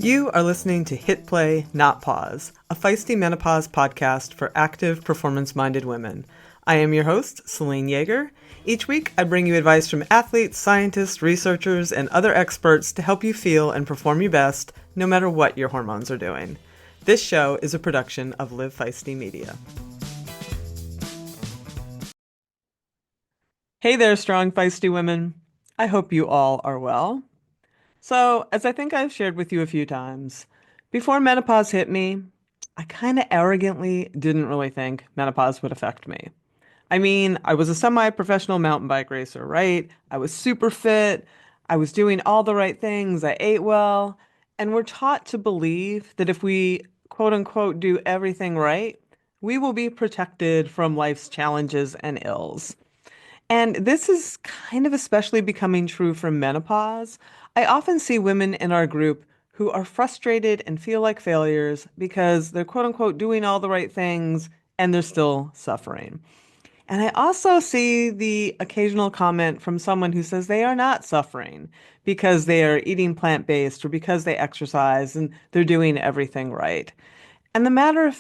You are listening to Hit Play, Not Pause, a feisty menopause podcast for active, performance-minded women. I am your host, Celine Yeager. Each week, I bring you advice from athletes, scientists, researchers, and other experts to help you feel and perform your best, no matter what your hormones are doing. This show is a production of Live Feisty Media. Hey there, strong, feisty women. I hope you all are well. So, as I think I've shared with you a few times, before menopause hit me, I kind of arrogantly didn't really think menopause would affect me. I mean, I was a semi-professional mountain bike racer, right? I was super fit. I was doing all the right things. I ate well. And we're taught to believe that if we, quote unquote, do everything right, we will be protected from life's challenges and ills. And this is kind of especially becoming true for menopause. I often see women in our group who are frustrated and feel like failures because they're quote unquote doing all the right things and they're still suffering. And I also see the occasional comment from someone who says they are not suffering because they are eating plant-based or because they exercise and they're doing everything right. And the matter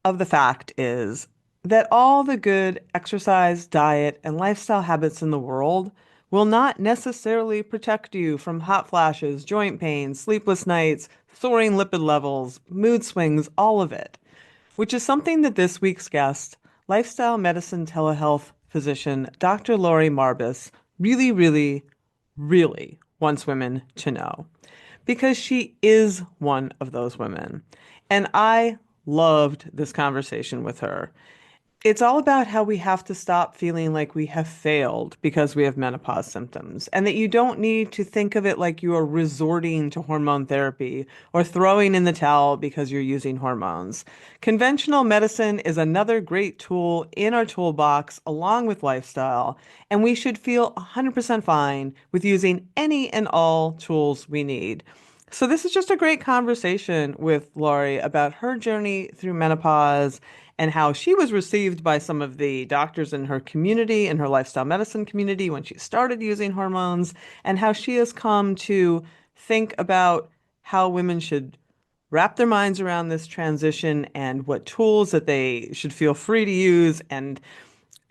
of the fact is that all the good exercise, diet, and lifestyle habits in the world will not necessarily protect you from hot flashes, joint pain, sleepless nights, soaring lipid levels, mood swings, all of it, which is something that this week's guest, lifestyle medicine telehealth physician Dr. Laurie Marbas, really wants women to know. Because she is one of those women. And I loved this conversation with her. It's all about how we have to stop feeling like we have failed because we have menopause symptoms, and that you don't need to think of it like you are resorting to hormone therapy or throwing in the towel because you're using hormones. Conventional medicine is another great tool in our toolbox along with lifestyle, and we should feel 100% fine with using any and all tools we need. So this is just a great conversation with Laurie about her journey through menopause and how she was received by some of the doctors in her community, in her lifestyle medicine community when she started using hormones, and how she has come to think about how women should wrap their minds around this transition and what tools that they should feel free to use and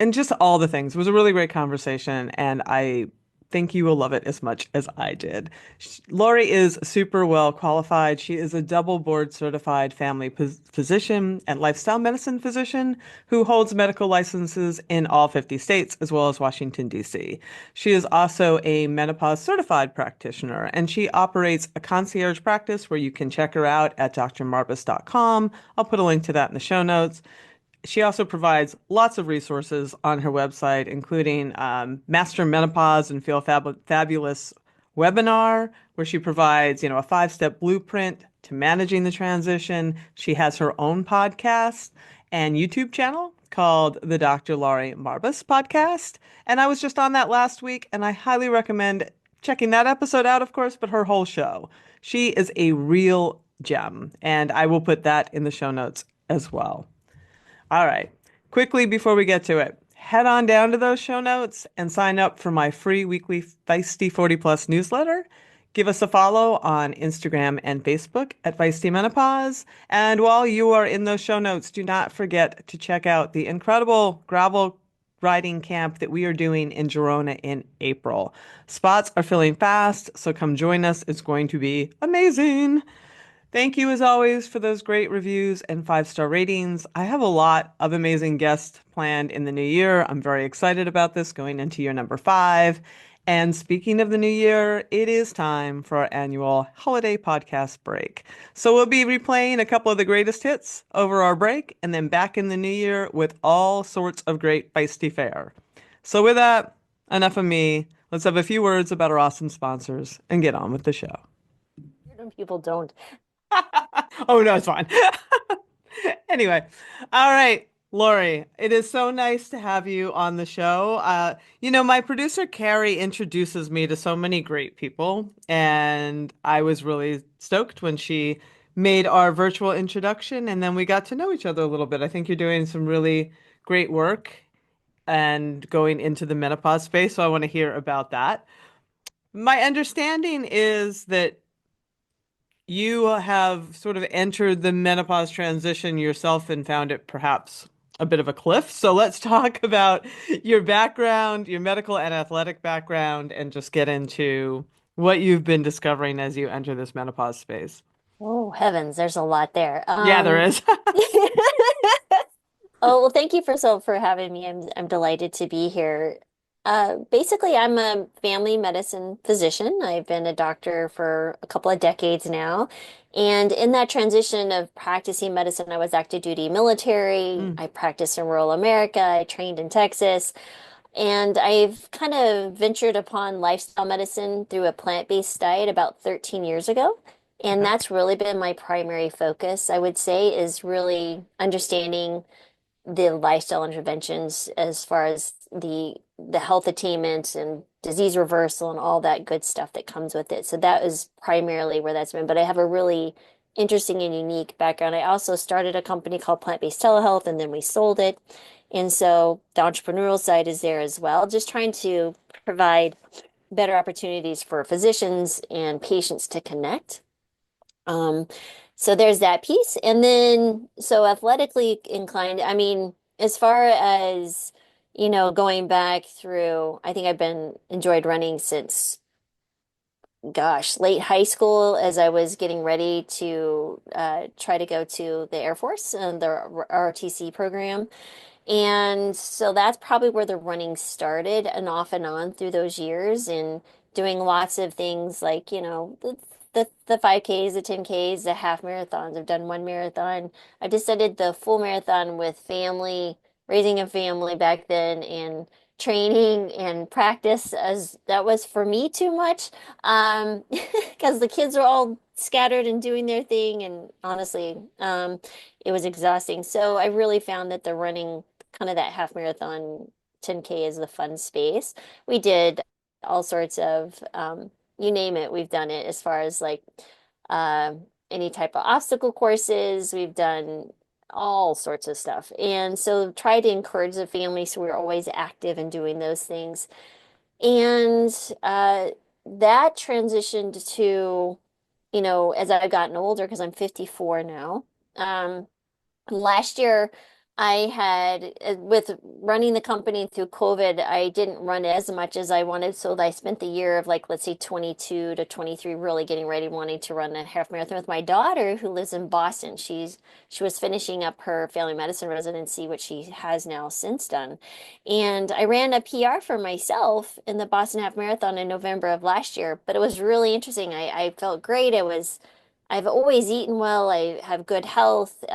just all the things. It was a really great conversation, and I think you will love it as much as I did. Laurie is super well qualified. She is a double board certified family physician and lifestyle medicine physician who holds medical licenses in all 50 states as well as Washington, D.C. She is also a menopause certified practitioner, and she operates a concierge practice where you can check her out at drmarbas.com. I'll put a link to that in the show notes. She also provides lots of resources on her website, including Master Menopause and Feel Fabulous webinar, where she provides, a 5-step blueprint to managing the transition. She has her own podcast and YouTube channel called the Dr. Laurie Marbas podcast. And I was just on that last week, and I highly recommend checking that episode out, of course, but her whole show. She is a real gem, and I will put that in the show notes as well. All right. Quickly before we get to it, head on down to those show notes and sign up for my free weekly Feisty 40 Plus newsletter. Give us a follow on Instagram and Facebook at Feisty Menopause. And while you are in those show notes, do not forget to check out the incredible gravel riding camp that we are doing in Girona in April. Spots are filling fast, so come join us. It's going to be amazing. Thank you, as always, for those great reviews and 5-star ratings. I have a lot of amazing guests planned in the new year. I'm very excited about this going into year number 5. And speaking of the new year, it is time for our annual holiday podcast break. So we'll be replaying a couple of the greatest hits over our break and then back in the new year with all sorts of great feisty fare. So with that, enough of me. Let's have a few words about our awesome sponsors and get on with the show. People don't. Oh, no, it's fine. Anyway, all right, Laurie, it is so nice to have you on the show. My producer Carrie introduces me to so many great people, and I was really stoked when she made our virtual introduction, and then we got to know each other a little bit. I think you're doing some really great work and going into the menopause space, so I want to hear about that. My understanding is that You have sort of entered the menopause transition yourself and found it perhaps a bit of a cliff. So let's talk about your background, your medical and athletic background, and just get into what you've been discovering as you enter this menopause space. Oh, heavens, there's a lot there. Yeah, there is. Oh, well, thank you for having me. I'm delighted to be here. Basically, I'm a family medicine physician. I've been a doctor for a couple of decades now. And in that transition of practicing medicine, I was active duty military. Mm, I practiced in rural America. I trained in Texas. And I've kind of ventured upon lifestyle medicine through a plant-based diet about 13 years ago. And okay. that's really been my primary focus, I would say, is really understanding the lifestyle interventions as far as the health attainment and disease reversal and all that good stuff that comes with it. So that is primarily where that's been. But I have a really interesting and unique background. I also started a company called Plant-Based Telehealth, and then we sold it. And so the entrepreneurial side is there as well, just trying to provide better opportunities for physicians and patients to connect. Um, so there's that piece. And then, so athletically inclined, I mean, as far as, going back through, I think I've been enjoyed running since, gosh, late high school as I was getting ready to try to go to the Air Force and the ROTC program. And so that's probably where the running started and off and on through those years and doing lots of things like, the 5Ks, the 10Ks, the half marathons. I've done one marathon. I just did the full marathon with family, raising a family back then and training and practice as that was for me too much. Because the kids are all scattered and doing their thing and honestly, it was exhausting. So I really found that the running kind of that half marathon 10K is the fun space. We did all sorts of you name it, we've done it as far as like uh, any type of obstacle courses. We've done all sorts of stuff. And so try to encourage the family so we're always active and doing those things. And that transitioned to, as I've gotten older, because I'm 54 now. Last year, I had, with running the company through COVID, I didn't run as much as I wanted. So I spent the year of like, let's say 22 to 23, really getting ready, wanting to run a half marathon with my daughter who lives in Boston. She was finishing up her family medicine residency, which she has now since done. And I ran a PR for myself in the Boston Half Marathon in November of last year. But it was really interesting. I felt great. I've always eaten well. I have good health.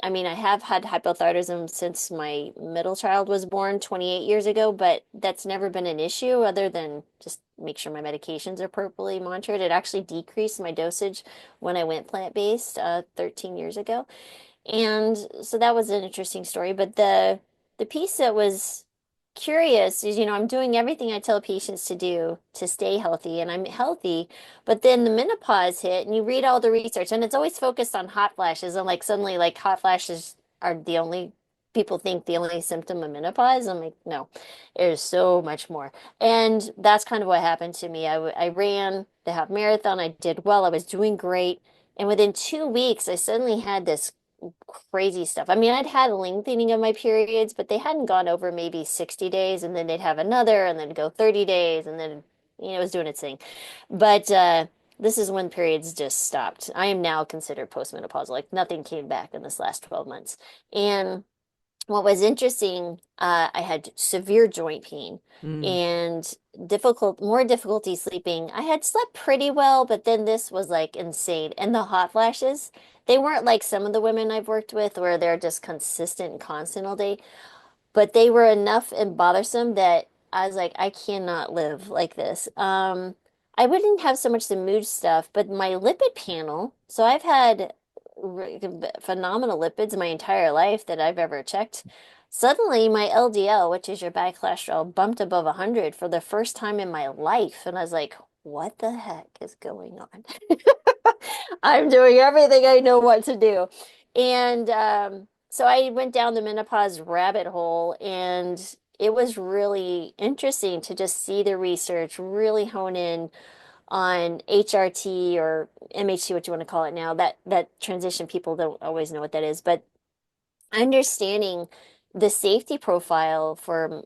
I mean, I have had hypothyroidism since my middle child was born 28 years ago, but that's never been an issue other than just make sure my medications are properly monitored. It actually decreased my dosage when I went plant-based 13 years ago. And so that was an interesting story. But the piece that was curious is, I'm doing everything I tell patients to do to stay healthy, and I'm healthy. But then the menopause hit, and you read all the research, and it's always focused on hot flashes, and like suddenly, like hot flashes are the only people think the only symptom of menopause. I'm like, no, there's so much more. And that's kind of what happened to me. I ran the half marathon. I did well. I was doing great. And within 2 weeks, I suddenly had this crazy stuff. I mean, I'd had lengthening of my periods, but they hadn't gone over maybe 60 days, and then they'd have another, and then go 30 days, and then, it was doing its thing. But this is when periods just stopped. I am now considered postmenopausal. Like nothing came back in this last 12 months. And what was interesting, I had severe joint pain Mm. and more difficulty sleeping. I had slept pretty well, but then this was like insane. And the hot flashes, they weren't like some of the women I've worked with where they're just consistent and constant all day, but they were enough and bothersome that I was like, I cannot live like this. I wouldn't have so much the mood stuff, but my lipid panel, so I've had phenomenal lipids my entire life that I've ever checked. Suddenly, my LDL, which is your bad cholesterol, bumped above 100 for the first time in my life. And I was like, what the heck is going on? I'm doing everything I know what to do. And so I went down the menopause rabbit hole, and it was really interesting to just see the research, really hone in on HRT or MHT, what you want to call it now. That transition, people don't always know what that is, but understanding the safety profile for,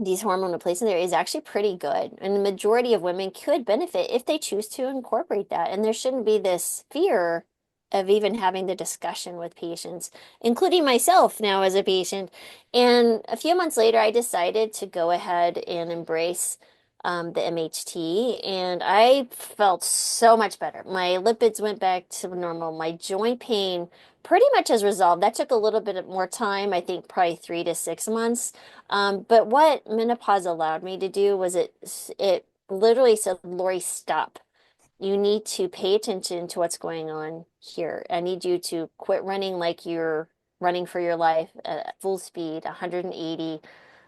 these hormone replacement there is actually pretty good. And the majority of women could benefit if they choose to incorporate that. And there shouldn't be this fear of even having the discussion with patients, including myself now as a patient. And a few months later, I decided to go ahead and embrace the MHT, and I felt so much better. My lipids went back to normal. My joint pain pretty much has resolved. That took a little bit more time, I think probably 3 to 6 months. But what menopause allowed me to do was it literally said, Lori, stop. You need to pay attention to what's going on here. I need you to quit running like you're running for your life at full speed, 180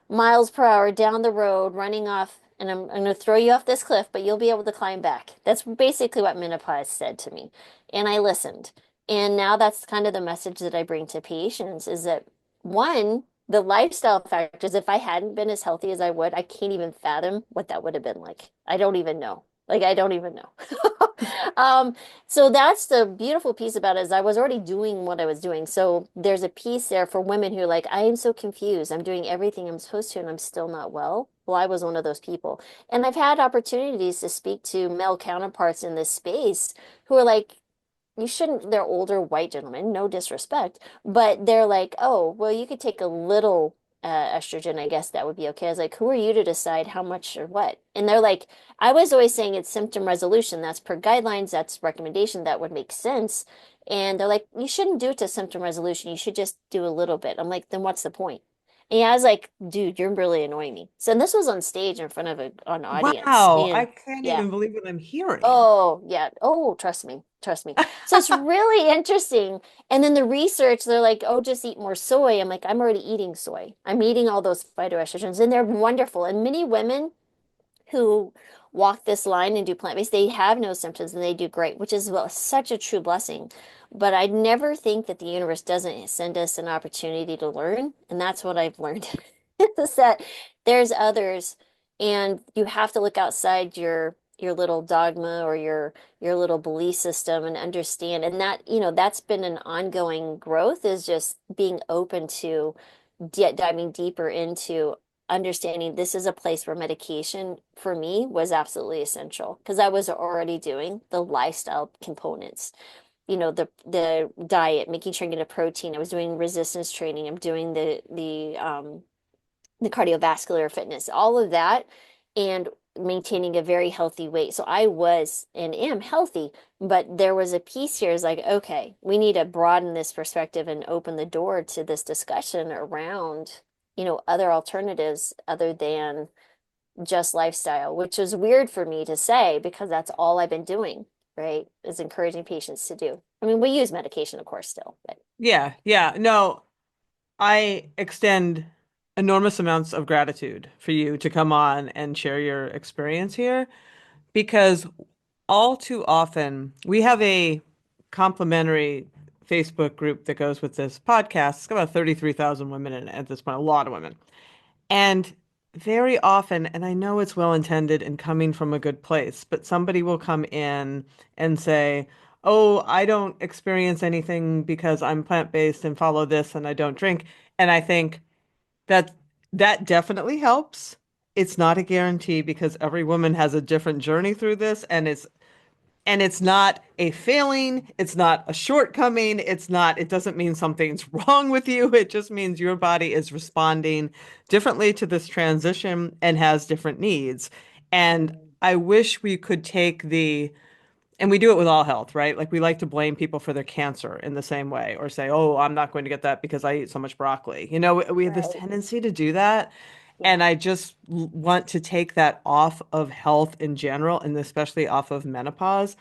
miles per hour down the road, running off, and I'm going to throw you off this cliff, but you'll be able to climb back. That's basically what menopause said to me. And I listened. And now that's kind of the message that I bring to patients is that one, the lifestyle factors, if I hadn't been as healthy as I would, I can't even fathom what that would have been like. I don't even know. Like, I don't even know. Um, so that's the beautiful piece about it is I was already doing what I was doing. So there's a piece there for women who are like, I am so confused. I'm doing everything I'm supposed to and I'm still not well. Well, I was one of those people. And I've had opportunities to speak to male counterparts in this space who are like, you shouldn't, they're older white gentlemen, no disrespect, but they're like, oh, well, you could take a little estrogen, I guess that would be okay. I was like, who are you to decide how much or what? And they're like, I was always saying it's symptom resolution. That's per guidelines, that's recommendation, that would make sense. And they're like, you shouldn't do it to symptom resolution. You should just do a little bit. I'm like, then what's the point? And yeah, I was like, dude, you're really annoying me. So and this was on stage in front of an audience. Wow, I And can't yeah. even believe what I'm hearing. Oh, yeah. Oh, trust me. Trust me. So it's really interesting. And then the research, they're like, oh, just eat more soy. I'm like, I'm already eating soy. I'm eating all those phytoestrogens, and they're wonderful. And many women who walk this line and do plant-based, they have no symptoms and they do great, which is well, such a true blessing. But I never think that the universe doesn't send us an opportunity to learn. And that's what I've learned is that there's others and you have to look outside your little dogma or your little belief system and understand. And that, that's been an ongoing growth is just being open to diving deeper into understanding this is a place where medication for me was absolutely essential because I was already doing the lifestyle components, the diet, making sure I get a protein. I was doing resistance training. I'm doing the cardiovascular fitness, all of that, and maintaining a very healthy weight. So I was and am healthy, but there was a piece here is like, okay, we need to broaden this perspective and open the door to this discussion around, other alternatives other than just lifestyle, which is weird for me to say because that's all I've been doing, right? Is encouraging patients to do. I mean, we use medication, of course, still, but Yeah, yeah. No, I extend enormous amounts of gratitude for you to come on and share your experience here because all too often we have a complimentary Facebook group that goes with this podcast. It's got about 33,000 women in it at this point, a lot of women. And very often, and I know it's well intended and coming from a good place, but somebody will come in and say, oh, I don't experience anything because I'm plant-based and follow this and I don't drink. And I think that that definitely helps. It's not a guarantee because every woman has a different journey through this, and it's not a failing, it's not a shortcoming, it doesn't mean something's wrong with you. It just means your body is responding differently to this transition and has different needs. And mm, I wish we could and we do it with all health, right? Like we like to blame people for their cancer in the same way or say, oh, I'm not going to get that because I eat so much broccoli. We have this right. tendency to do that. Yeah, And I just want to take that off of health in general, and especially off of menopause.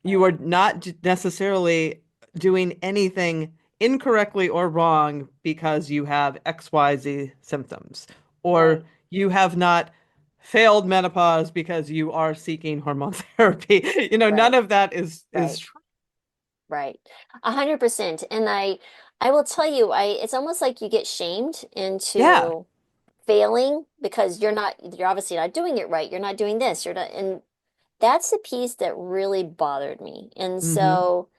You right, are not necessarily doing anything incorrectly or wrong because you have XYZ symptoms, or right, you have not failed menopause because you are seeking hormone therapy. None right, of that is right. true. Right. 100%. And I will tell you, it's almost like you get shamed Yeah. into failing because you're obviously not doing it right. You're not doing this. You're not, and that's the piece that really bothered me. And Mm-hmm. so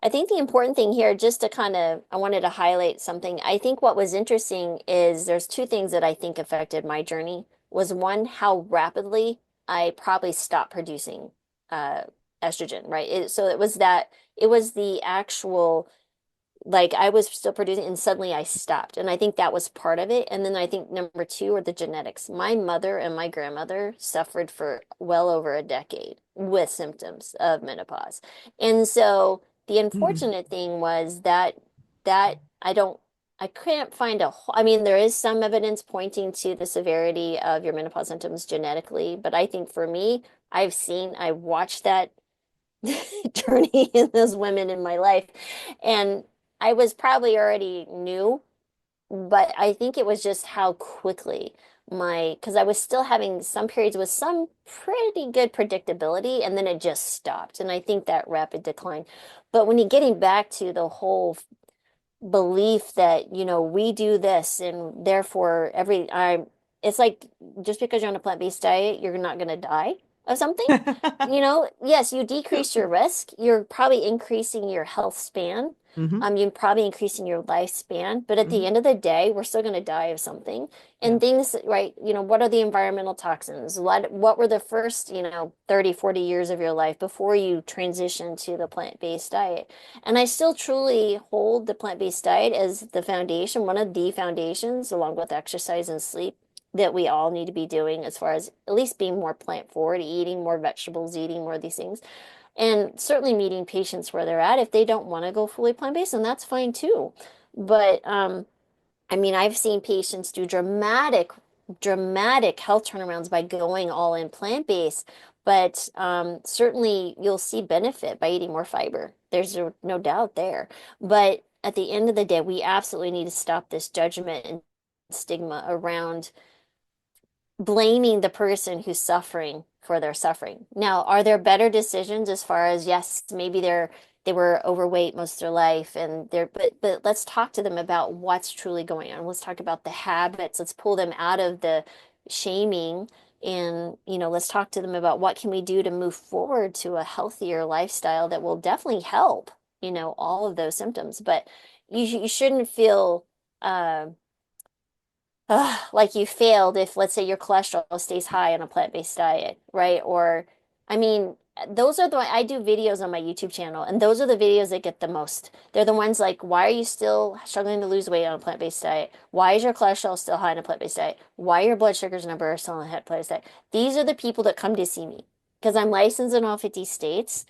I think the important thing here, just to kind of, I wanted to highlight something. I think what was interesting is there's two things that I think affected my journey. Was one, how rapidly I probably stopped producing uh, estrogen, right? So it was that, it was the actual, like I was still producing and suddenly I stopped. And I think that was part of it. And then I think number two are the genetics. My mother and my grandmother suffered for well over a decade with symptoms of menopause. And so the Mm-hmm. unfortunate thing was that I couldn't find I mean, there is some evidence pointing to the severity of your menopause symptoms genetically, but I think for me, I watched that journey in those women in my life. And I was probably already new, but I think it was just how quickly because I was still having some periods with some pretty good predictability, and then it just stopped. And I think that rapid decline. But when you're getting back to the whole belief that, we do this and therefore it's like just because you're on a plant-based diet, you're not going to die of something. Yes, you decrease your risk. You're probably increasing your health span. Mm-hmm. You're probably increasing your lifespan, but at the Mm-hmm. end of the day, we're still going to die of something. And Yeah. things, right? What are the environmental toxins? What were the first, 30, 40 years of your life before you transition to the plant-based diet? And I still truly hold the plant-based diet as the foundation, one of the foundations, along with exercise and sleep, that we all need to be doing as far as at least being more plant forward, eating more vegetables, eating more of these things, and certainly meeting patients where they're at. If they don't want to go fully plant-based, then that's fine too. But I mean, I've seen patients do dramatic health turnarounds by going all in plant-based, but certainly you'll see benefit by eating more fiber. There's no doubt there. But at the end of the day, we absolutely need to stop this judgment and stigma around blaming the person who's suffering for their suffering. Now, are there better decisions as far as yes, maybe they were overweight most of their life and they're but let's talk to them about what's truly going on. Let's talk about the habits. Let's pull them out of the shaming and let's talk to them about what can we do to move forward to a healthier lifestyle that will definitely help, all of those symptoms. But you shouldn't feel like you failed if, let's say, your cholesterol stays high on a plant-based diet, right? Or, I mean, those are I do videos on my YouTube channel, and those are the videos that get the most. They're the ones like, why are you still struggling to lose weight on a plant-based diet? Why is your cholesterol still high on a plant-based diet? Why are your blood sugars number are still on a plant-based diet? These are the people that come to see me because I'm licensed in all 50 states.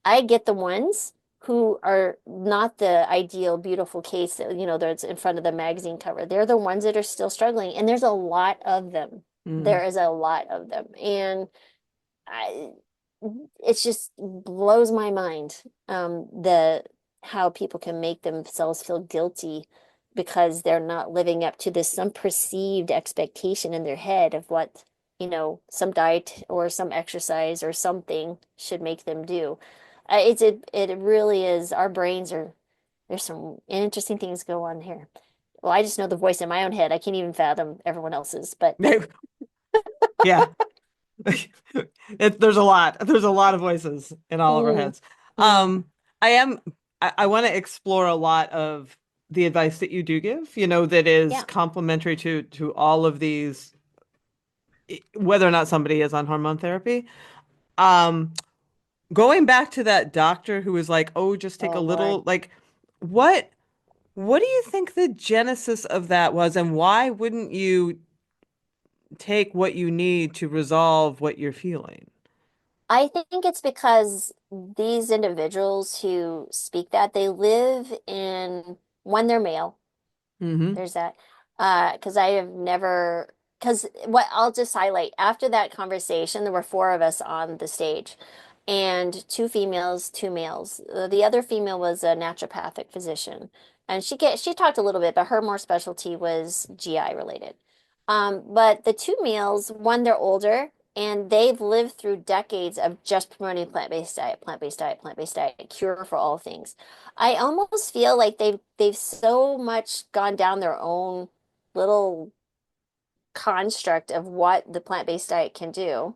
I get the ones who are not the ideal, beautiful case that, that's in front of the magazine cover. They're the ones that are still struggling, and there's a lot of them. Mm. There is a lot of them. And I, it just blows my mind, the how people can make themselves feel guilty because they're not living up to this some perceived expectation in their head of what, some diet or some exercise or something should make them do. It really is. Our brains are there's some interesting things go on here. Well, I just know the voice in my own head. I can't even fathom everyone else's, but Yeah. There's a lot. There's a lot of voices in all of our mm, heads. mm, Um, I am I want to explore a lot of the advice that you do give, that is yeah. complementary to all of these, whether or not somebody is on hormone therapy. Um, Going back to that doctor who was like, "Oh, just take a Oh Lord. little," like, what what do you think the genesis of that was, and why wouldn't you take what you need to resolve what you're feeling? I think it's because these individuals who speak that they live in when they're male. Hmm. There's that. Because I have never, because what I'll just highlight after that conversation, there were four of us on the stage, and two females, two males. The other female was a naturopathic physician, and she talked a little bit, but her more specialty was GI related. But the two males, one, they're older. And they've lived through decades of just promoting plant-based diet, plant-based diet, plant-based diet, cure for all things. I almost feel like they've so much gone down their own little construct of what the plant-based diet can do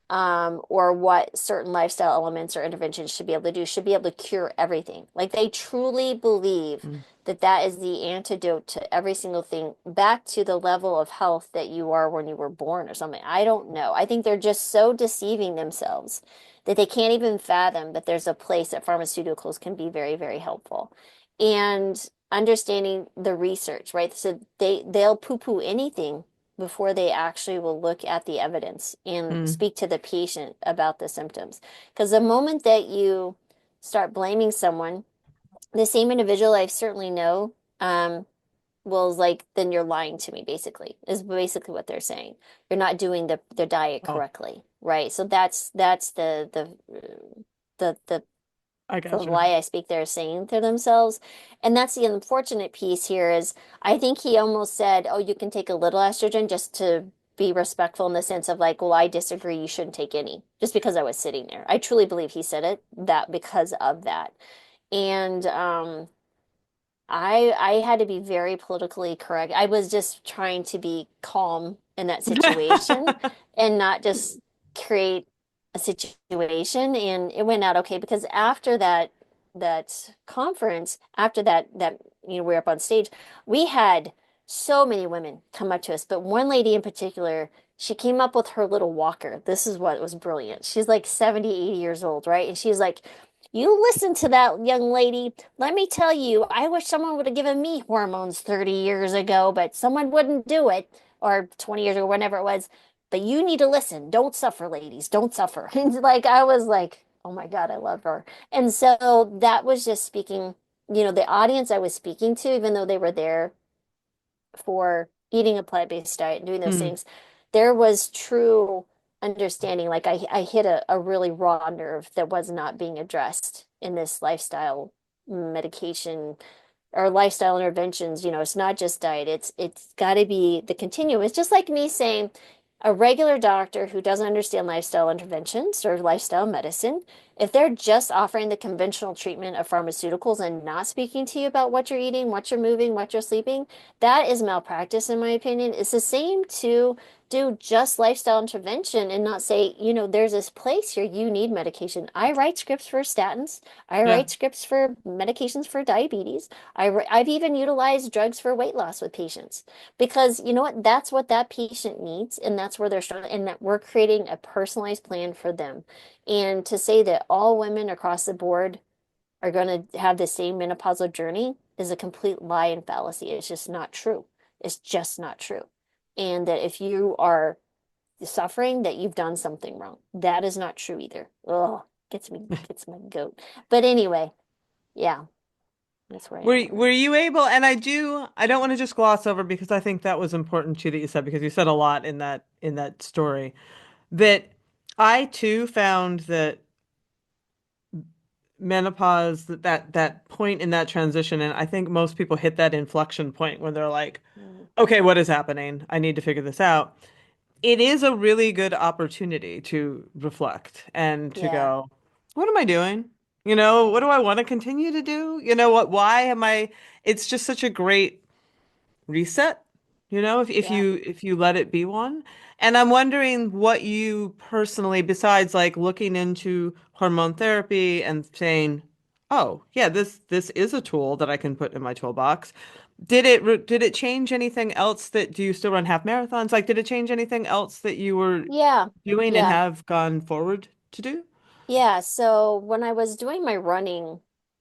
or what certain lifestyle elements or interventions should be able to do, should be able to cure everything. Like they truly believe Mm. that that is the antidote to every single thing back to the level of health that you are when you were born or something. I don't know. I think they're just so deceiving themselves that they can't even fathom that there's a place that pharmaceuticals can be very, very helpful. And understanding the research, right? So they'll poo-poo anything before they actually will look at the evidence and Mm. speak to the patient about the symptoms. Because the moment that you start blaming someone, the same individual I certainly know, will like, then you're lying to me, basically, is basically what they're saying. You're not doing the diet Oh, correctly, right? So that's the I the gotcha. lie I speak they're saying to themselves. And that's the unfortunate piece here is I think he almost said, oh, you can take a little estrogen just to be respectful in the sense of like, well, I disagree, you shouldn't take any, just because I was sitting there. I truly believe he said it that because of that. And I had to be very politically correct. I was just trying to be calm in that situation and not just create a situation. And it went out okay because after that conference, after that we were up on stage, we had so many women come up to us, but one lady in particular, she came up with her little walker. This is what was brilliant. She's like 70, 80 years old, right? And she's like, you listen to that young lady. Let me tell you, I wish someone would have given me hormones 30 years ago, but someone wouldn't do it, or 20 years ago, whenever it was. But you need to listen. Don't suffer, ladies. Don't suffer. And like I was like, oh my God, I love her. And so that was just speaking, the audience I was speaking to, even though they were there for eating a plant-based diet and doing those Mm. things, there was true understanding. Like I hit a really raw nerve that was not being addressed in this lifestyle medication or lifestyle interventions. It's not just diet. It's got to be the continuum. It's just like me saying a regular doctor who doesn't understand lifestyle interventions or lifestyle medicine, if they're just offering the conventional treatment of pharmaceuticals and not speaking to you about what you're eating, what you're moving, what you're sleeping, that is malpractice in my opinion. It's the same to do just lifestyle intervention and not say, there's this place here you need medication. I write scripts for statins. I Yeah. write scripts for medications for diabetes. I've even utilized drugs for weight loss with patients because you know what? That's what that patient needs, and that's where they're struggling, and that we're creating a personalized plan for them. And to say that all women across the board are going to have the same menopausal journey is a complete lie and fallacy. It's just not true. It's just not true. And that if you are suffering, that you've done something wrong. That is not true either. Oh, gets my goat. But anyway, yeah, that's where I Were am on were that. you able, and I don't want to just gloss over because I think that was important too that you said because you said a lot in that story that I too found that menopause that point in that transition, and I think most people hit that inflection point when they're like, Mm, okay, what is happening? I need to figure this out. It is a really good opportunity to reflect and to yeah, go, what am I doing? What do I want to continue to do? Why am I? It's just such a great reset, yeah. if you let it be one. And I'm wondering what you personally, besides like looking into hormone therapy and saying, oh, yeah, this is a tool that I can put in my toolbox. Did it change anything else that do you still run half marathons? Like, did it change anything else that you were Yeah, doing and yeah, have gone forward to do? yeah. So when I was doing my running,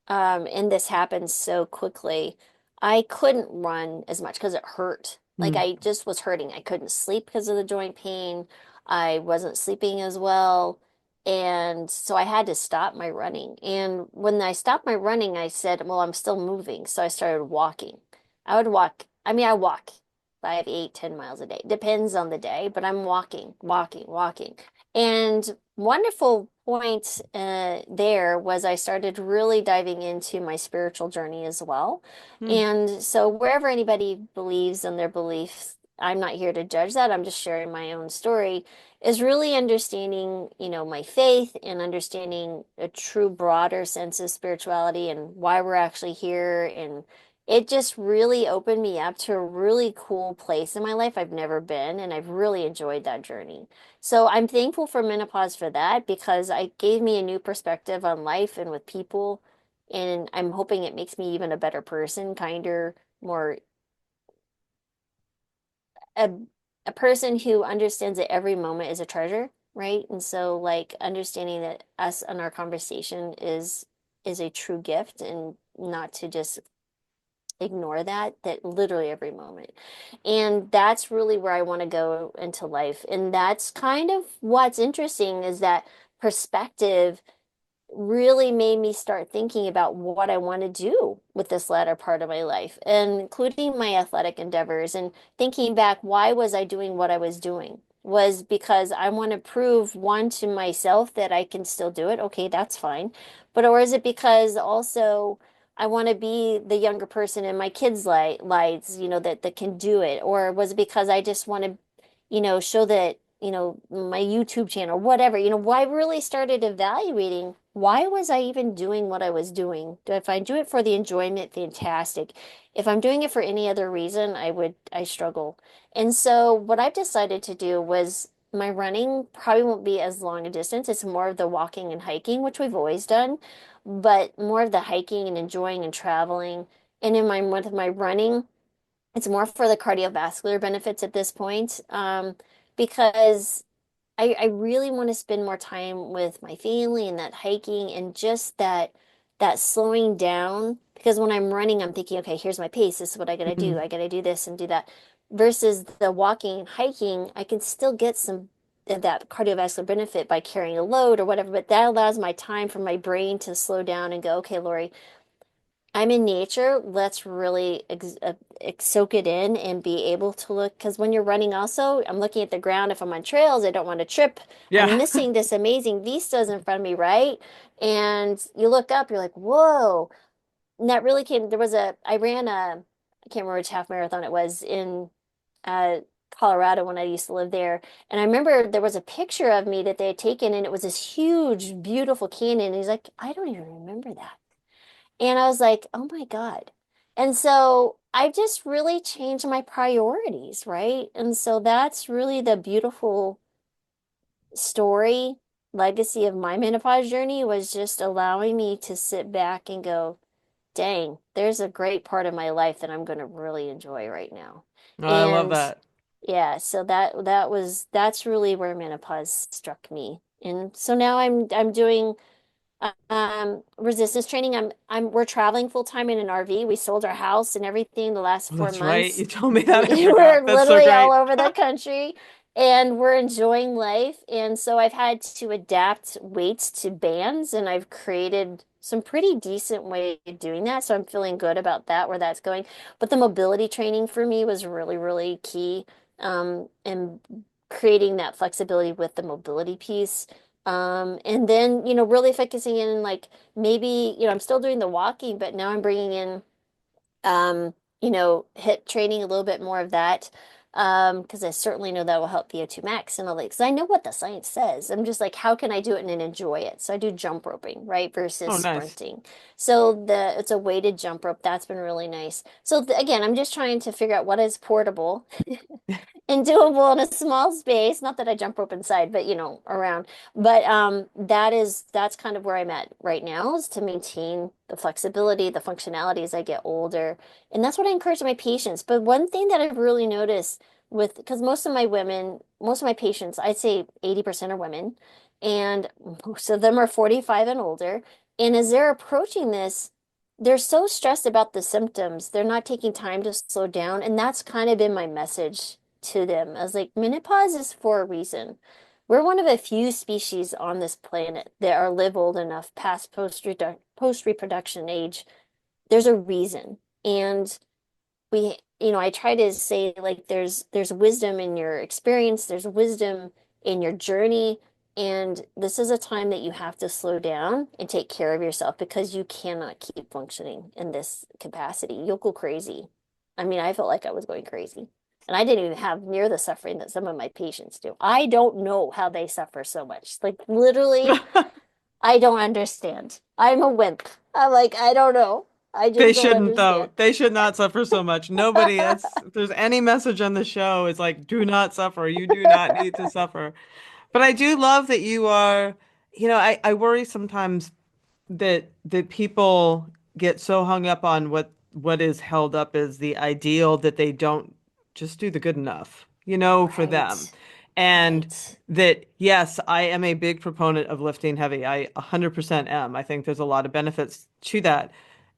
and this happened so quickly, I couldn't run as much because it hurt. Like Mm, I just was hurting. I couldn't sleep because of the joint pain. I wasn't sleeping as well. And so I had to stop my running. And when I stopped my running, I said, well, I'm still moving. So I started walking. I would walk. I mean, I walk 5, 8, 10 miles a day. Depends on the day, but I'm walking, walking, walking. And wonderful point there was I started really diving into my spiritual journey as well. mm, And so wherever anybody believes in their beliefs, I'm not here to judge that. I'm just sharing my own story, is really understanding, my faith and understanding a true broader sense of spirituality and why we're actually here and it just really opened me up to a really cool place in my life I've never been, and I've really enjoyed that journey. So I'm thankful for menopause for that because it gave me a new perspective on life and with people, and I'm hoping it makes me even a better person, kinder, more a a person who understands that every moment is a treasure, right? And so like understanding that us and our conversation is a true gift and not to just ignore that literally every moment. And that's really where I want to go into life. And that's kind of what's interesting is that perspective really made me start thinking about what I want to do with this latter part of my life, and including my athletic endeavors and thinking back, why was I doing what I was doing? Was because I want to prove one to myself that I can still do it. Okay, that's fine. But or is it because also I want to be the younger person in my kids' lives, that can do it? Or was it because I just want to show that, my YouTube channel, whatever, why I really started evaluating why was I even doing what I was doing? If I do it for the enjoyment, fantastic. If I'm doing it for any other reason, I struggle. And so what I've decided to do was my running probably won't be as long a distance. It's more of the walking and hiking, which we've always done, but more of the hiking and enjoying and traveling. And with my running, it's more for the cardiovascular benefits at this point, because I really want to spend more time with my family and that hiking and just that slowing down. Because when I'm running, I'm thinking, okay, here's my pace. This is what I gotta do. Mhm. I gotta do this and do that. Versus the walking and hiking, I can still get some of that cardiovascular benefit by carrying a load or whatever, but that allows my time for my brain to slow down and go, okay, Lori, I'm in nature. Let's really soak it in and be able to look. Because when you're running, also, I'm looking at the ground. If I'm on trails, I don't want to trip. I'm Yeah. missing this amazing vistas in front of me, right? And you look up, you're like, whoa. And that really came. I ran I can't remember which half marathon it was in uh, Colorado when I used to live there. And I remember there was a picture of me that they had taken, and it was this huge, beautiful canyon. And he's like, I don't even remember that. And I was like, oh my God. And so I just really changed my priorities, right? And so that's really the beautiful story, legacy of my menopause journey was just allowing me to sit back and go, dang, there's a great part of my life that I'm going to really enjoy right now. Oh, I love And that. yeah, so that's really where menopause struck me. And so now I'm doing resistance training. We're traveling full time in an RV. We sold our house and everything the last Oh, four that's right. months. You told me that. I We were forgot. That's so literally all great. over the country and we're enjoying life. And so I've had to adapt weights to bands and I've created some pretty decent way of doing that. So I'm feeling good about that, where that's going. But the mobility training for me was really, really key. And creating that flexibility with the mobility piece. And then, really focusing in like maybe, I'm still doing the walking, but now I'm bringing in, hit training a little bit more of that. Because I certainly know that will help VO2 max and all that. Because I know what the science says. I'm just like, how can I do it and enjoy it? So I do jump roping, right, versus Oh, nice. sprinting. So it's a weighted jump rope. That's been really nice. So again, I'm just trying to figure out what is portable and doable in a small space. Not that I jump rope inside, but around. But that's kind of where I'm at right now, is to maintain the flexibility, the functionality as I get older. And that's what I encourage my patients. But one thing that I've really noticed because most of my patients, I'd say 80% are women, and most of them are 45 and older. And as they're approaching this, they're so stressed about the symptoms, they're not taking time to slow down. And that's kind of been my message to them. I was like, menopause is for a reason. We're one of a few species on this planet that are live old enough past post reproduction age. There's a reason. And I try to say like there's wisdom in your experience, there's wisdom in your journey, and this is a time that you have to slow down and take care of yourself because you cannot keep functioning in this capacity. You'll go crazy. I mean, I felt like I was going crazy. And I didn't even have near the suffering that some of my patients do. I don't know how they suffer so much. Like literally, I don't understand. I'm a wimp. I'm like, I don't know. I They just don't shouldn't though. understand. They should not suffer so much. Nobody, that's if there's any message on the show, it's like, do not suffer. You do not need to suffer. But I do love that you are, I worry sometimes that people get so hung up on what is held up as the ideal that they don't just do the good enough, for them. Right, And right. that, yes, I am a big proponent of lifting heavy. I 100% am. I think there's a lot of benefits to that.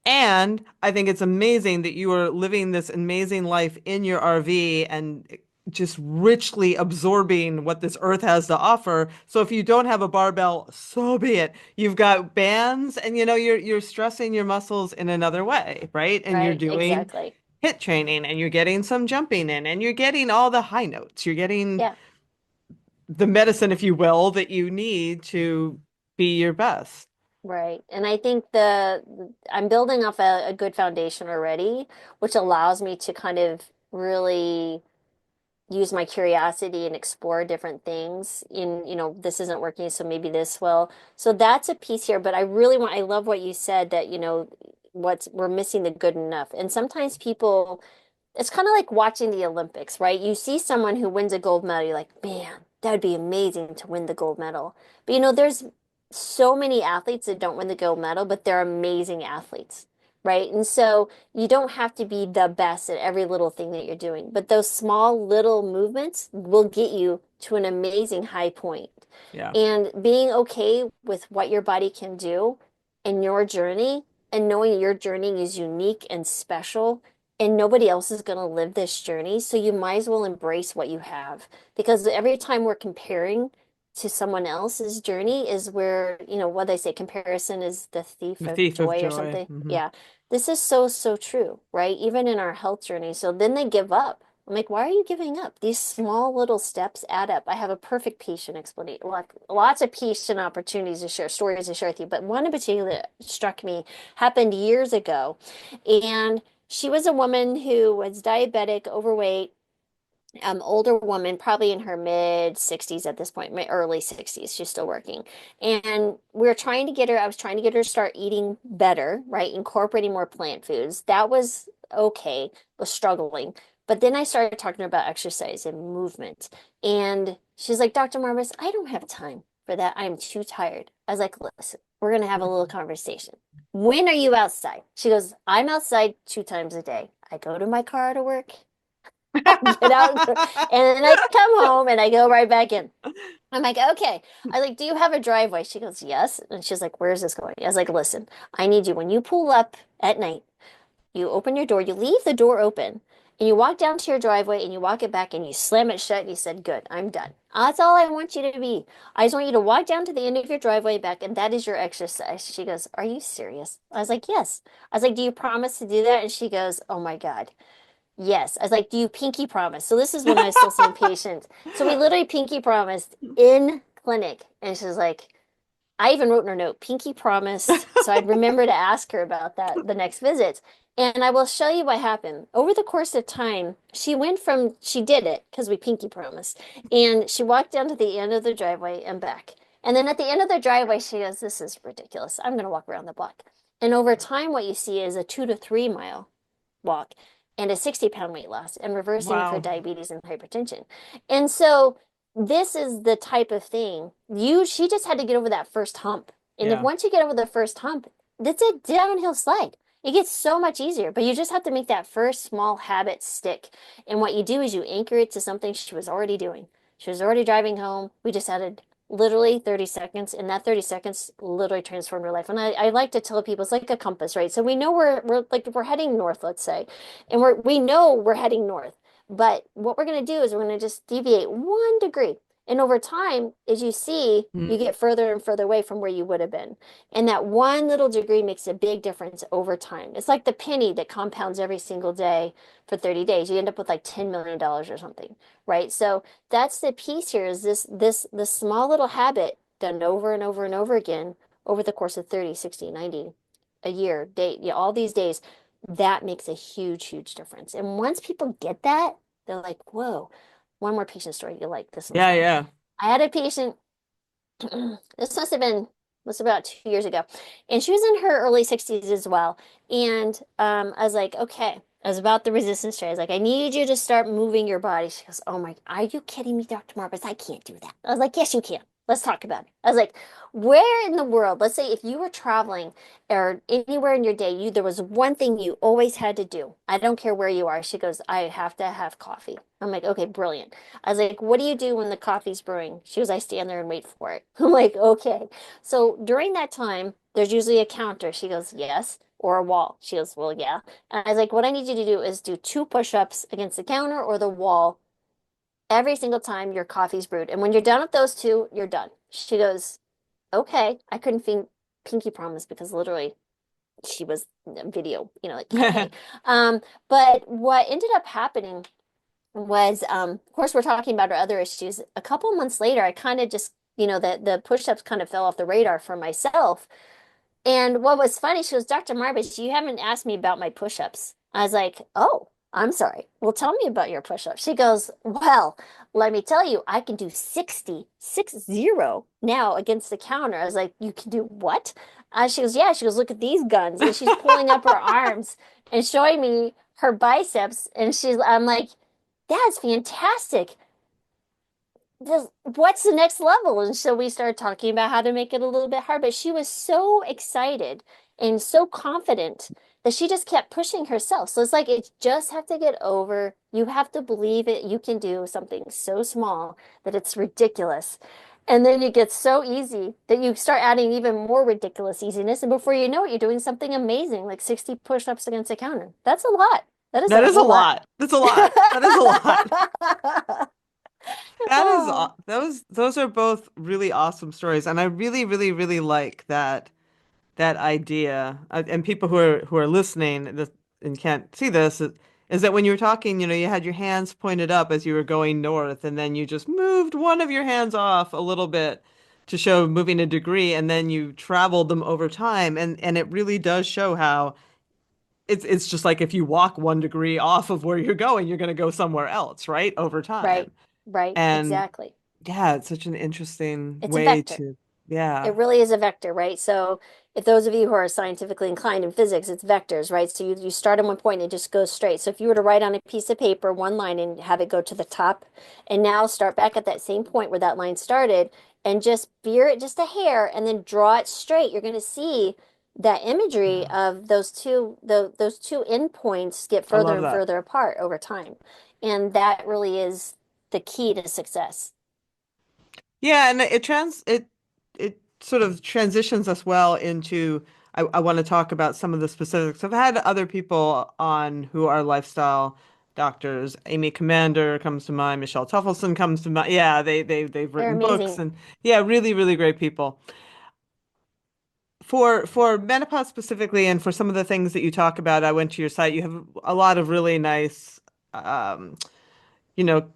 And I think it's amazing that you are living this amazing life in your RV and just richly absorbing what this earth has to offer. So if you don't have a barbell, so be it. You've got bands and you're stressing your muscles in another way, right? And you're Right, doing exactly. hit training and you're getting some jumping in and you're getting all the high notes. You're getting Yeah, the medicine, if you will, that you need to be your best. right. And I think I'm building off a good foundation already, which allows me to kind of really use my curiosity and explore different things this isn't working, so maybe this will. So that's a piece here, but I love what you said that, we're missing the good enough. And sometimes people it's kind of like watching the Olympics, right? You see someone who wins a gold medal, you're like, man, that would be amazing to win the gold medal. But there's so many athletes that don't win the gold medal, but they're amazing athletes, right? And so you don't have to be the best at every little thing that you're doing, but those small little movements will get you to an amazing high point. Yeah. And being okay with what your body can do in your journey and knowing your journey is unique and special and nobody else is going to live this journey. So you might as well embrace what you have because every time we're comparing to someone else's journey is where, what they say, comparison is the thief The of thief of joy or joy. something. Yeah. This is so, so true, right? Even in our health journey. So then they give up. I'm like, why are you giving up? These small little steps add up. I have a perfect patient explanation. Lots of patient opportunities to share, stories to share with you, but one in particular that struck me happened years ago. And she was a woman who was diabetic, overweight, older woman, probably in her mid 60s at this point, my early 60s. She's still working. And I was trying to get her to start eating better, right? Incorporating more plant foods. That was okay, was struggling. But then I started talking about exercise and movement. And she's like, Dr. Marbas, I don't have time for that. I'm too tired. I was like, listen, we're going to have a little conversation. When are you outside? She goes, I'm outside 2 times a day. I go to my car to work. I get out and then I come home and I go right back in. I'm like, okay. I like, do you have a driveway? She goes, yes. And she's like, where's this going? I was like, listen, I need you when you pull up at night, you open your door, you leave the door open, and you walk down to your driveway and you walk it back and you slam it shut and you said, good, I'm done. That's all I want you to be. I just want you to walk down to the end of your driveway back, and that is your exercise. She goes, are you serious? I was like, yes. I was like, do you promise to do that? And she goes, oh my God. Yes. I was like, do you pinky promise? So this is when I was still seeing patients. So we literally pinky promised in clinic. And she's like, I even wrote in her note, pinky promised. So I'd remember to ask her about that the next visit. And I will show you what happened. Over the course of time, she did it because we pinky promised. And she walked down to the end of the driveway and back. And then at the end of the driveway, she goes, this is ridiculous. I'm going to walk around the block. And over time, what you see is a 2 to 3 mile walk and a 60-pound weight loss and reversing of her Wow. diabetes and hypertension. And so this is the type of thing she just had to get over that first hump. And if Yeah. once you get over the first hump, that's a downhill slide. It gets so much easier, but you just have to make that first small habit stick. And what you do is you anchor it to something she was already doing. She was already driving home. We just added literally 30 seconds, and that 30 seconds literally transformed her life. And I like to tell people it's like a compass, right? So we know we're heading north, let's say, and we know we're heading north. But what we're going to do is we're going to just deviate 1 degree. And over time, as you see, you Mm. get further and further away from where you would have been. And that one little degree makes a big difference over time. It's like the penny that compounds every single day for 30 days. You end up with like $10 million or something, right? So that's the piece here is this small little habit done over and over and over again over the course of 30, 60, 90, a year, day, all these days, that makes a huge, huge difference. And once people get that, they're like, whoa, one more patient story. You like this one's Yeah, good. yeah. I had a patient, this must have been was about 2 years ago. And she was in her early 60s as well. And I was like, okay. I was about the resistance tray. I was like, I need you to start moving your body. She goes, oh my, are you kidding me, Dr. Marbas? I can't do that. I was like, yes, you can. Let's talk about it. I was like, where in the world, let's say if you were traveling or anywhere in your day, there was one thing you always had to do. I don't care where you are. She goes, I have to have coffee. I'm like, okay, brilliant. I was like, what do you do when the coffee's brewing? She goes, I stand there and wait for it. I'm like, okay. So during that time, there's usually a counter. She goes, yes, or a wall. She goes, well, yeah. And I was like, what I need you to do is do 2 push-ups against the counter or the wall every single time your coffee's brewed. And when you're done with those two, you're done. She goes, okay. I couldn't pinky promise because literally she was video, like tiny. Um, but what ended up happening was, of course, we're talking about our other issues. A couple months later, I kind of just, the push-ups kind of fell off the radar for myself. And what was funny, she goes, Dr. Marbas, you haven't asked me about my push-ups. I was like, oh, I'm sorry. Well, tell me about your push-ups. She goes, well, let me tell you, I can do 60 now against the counter. I was like, you can do what? She goes, yeah. She goes, look at these guns. And she's pulling up her arms and showing me her biceps. And I'm like, that's fantastic. What's the next level? And so we started talking about how to make it a little bit hard. But she was so excited and so confident that she just kept pushing herself. So it's like it just have to get over. You have to believe it. You can do something so small that it's ridiculous. And then it gets so easy that you start adding even more ridiculous easiness. And before you know it, you're doing something amazing, like 60 push-ups against a counter. That's a lot. That is That a is a whole lot. lot. That's a lot. That is a lot. That is Oh. those are both really awesome stories, and I really, really, really like that idea. And people who are listening and can't see this is that when you were talking, you had your hands pointed up as you were going north, and then you just moved one of your hands off a little bit to show moving a degree, and then you traveled them over time, and it really does show how it's just like if you walk 1 degree off of where you're going, you're going to go somewhere else, right? Over Right, time. right, And exactly. yeah, it's such an interesting It's a way vector. to, yeah, It really is a vector, right? So if those of you who are scientifically inclined in physics, it's vectors, right? So you start at one point and it just goes straight. So if you were to write on a piece of paper one line and have it go to the top, and now start back at that same point where that line started and just veer it just a hair and then draw it straight, you're going to see that imagery yeah, of those two endpoints get I further love and that. further apart over time. And that really is the key to success. Yeah, and it sort of transitions us well into I want to talk about some of the specifics. I've had other people on who are lifestyle doctors. Amy Commander comes to mind, Michelle Tuffelson comes to mind. Yeah, they've They're written books amazing. and yeah, really, really great people. For menopause specifically and for some of the things that you talk about, I went to your site. You have a lot of really nice um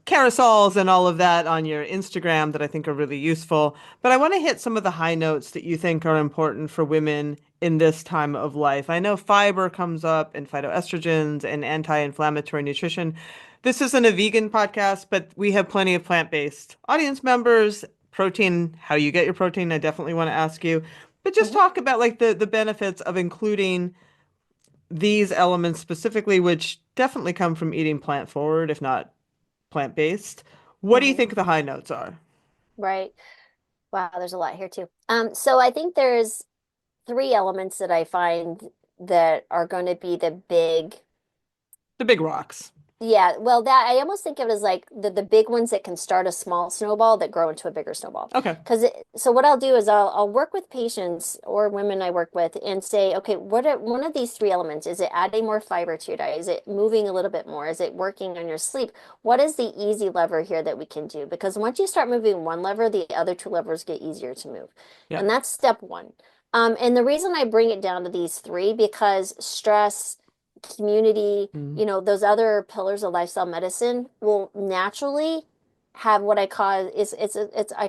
carousels and all of that on your Instagram that I think are really useful. But I want to hit some of the high notes that you think are important for women in this time of life. I know fiber comes up and phytoestrogens and anti-inflammatory nutrition. This isn't a vegan podcast, but we have plenty of plant-based audience members. Protein, how you get your protein, I definitely want to ask you. But just Mhm, talk about like the benefits of including these elements specifically, which definitely come from eating plant forward, if not plant-based. What do you mhm. think the high notes are? Right. Wow, there's a lot here too. So I think there's three elements that I find that are going to be the big, The big rocks. yeah, well, that I almost think of it as like the big ones that can start a small snowball that grow into a bigger snowball. Okay. So what I'll do is I'll work with patients or women I work with and say, okay, what are one of these three elements? Is it adding more fiber to your diet? Is it moving a little bit more? Is it working on your sleep? What is the easy lever here that we can do? Because once you start moving one lever, the other two levers get easier to move. Yeah. And that's step one. And the reason I bring it down to these three, because stress, community, Mm. those other pillars of lifestyle medicine will naturally have what I call I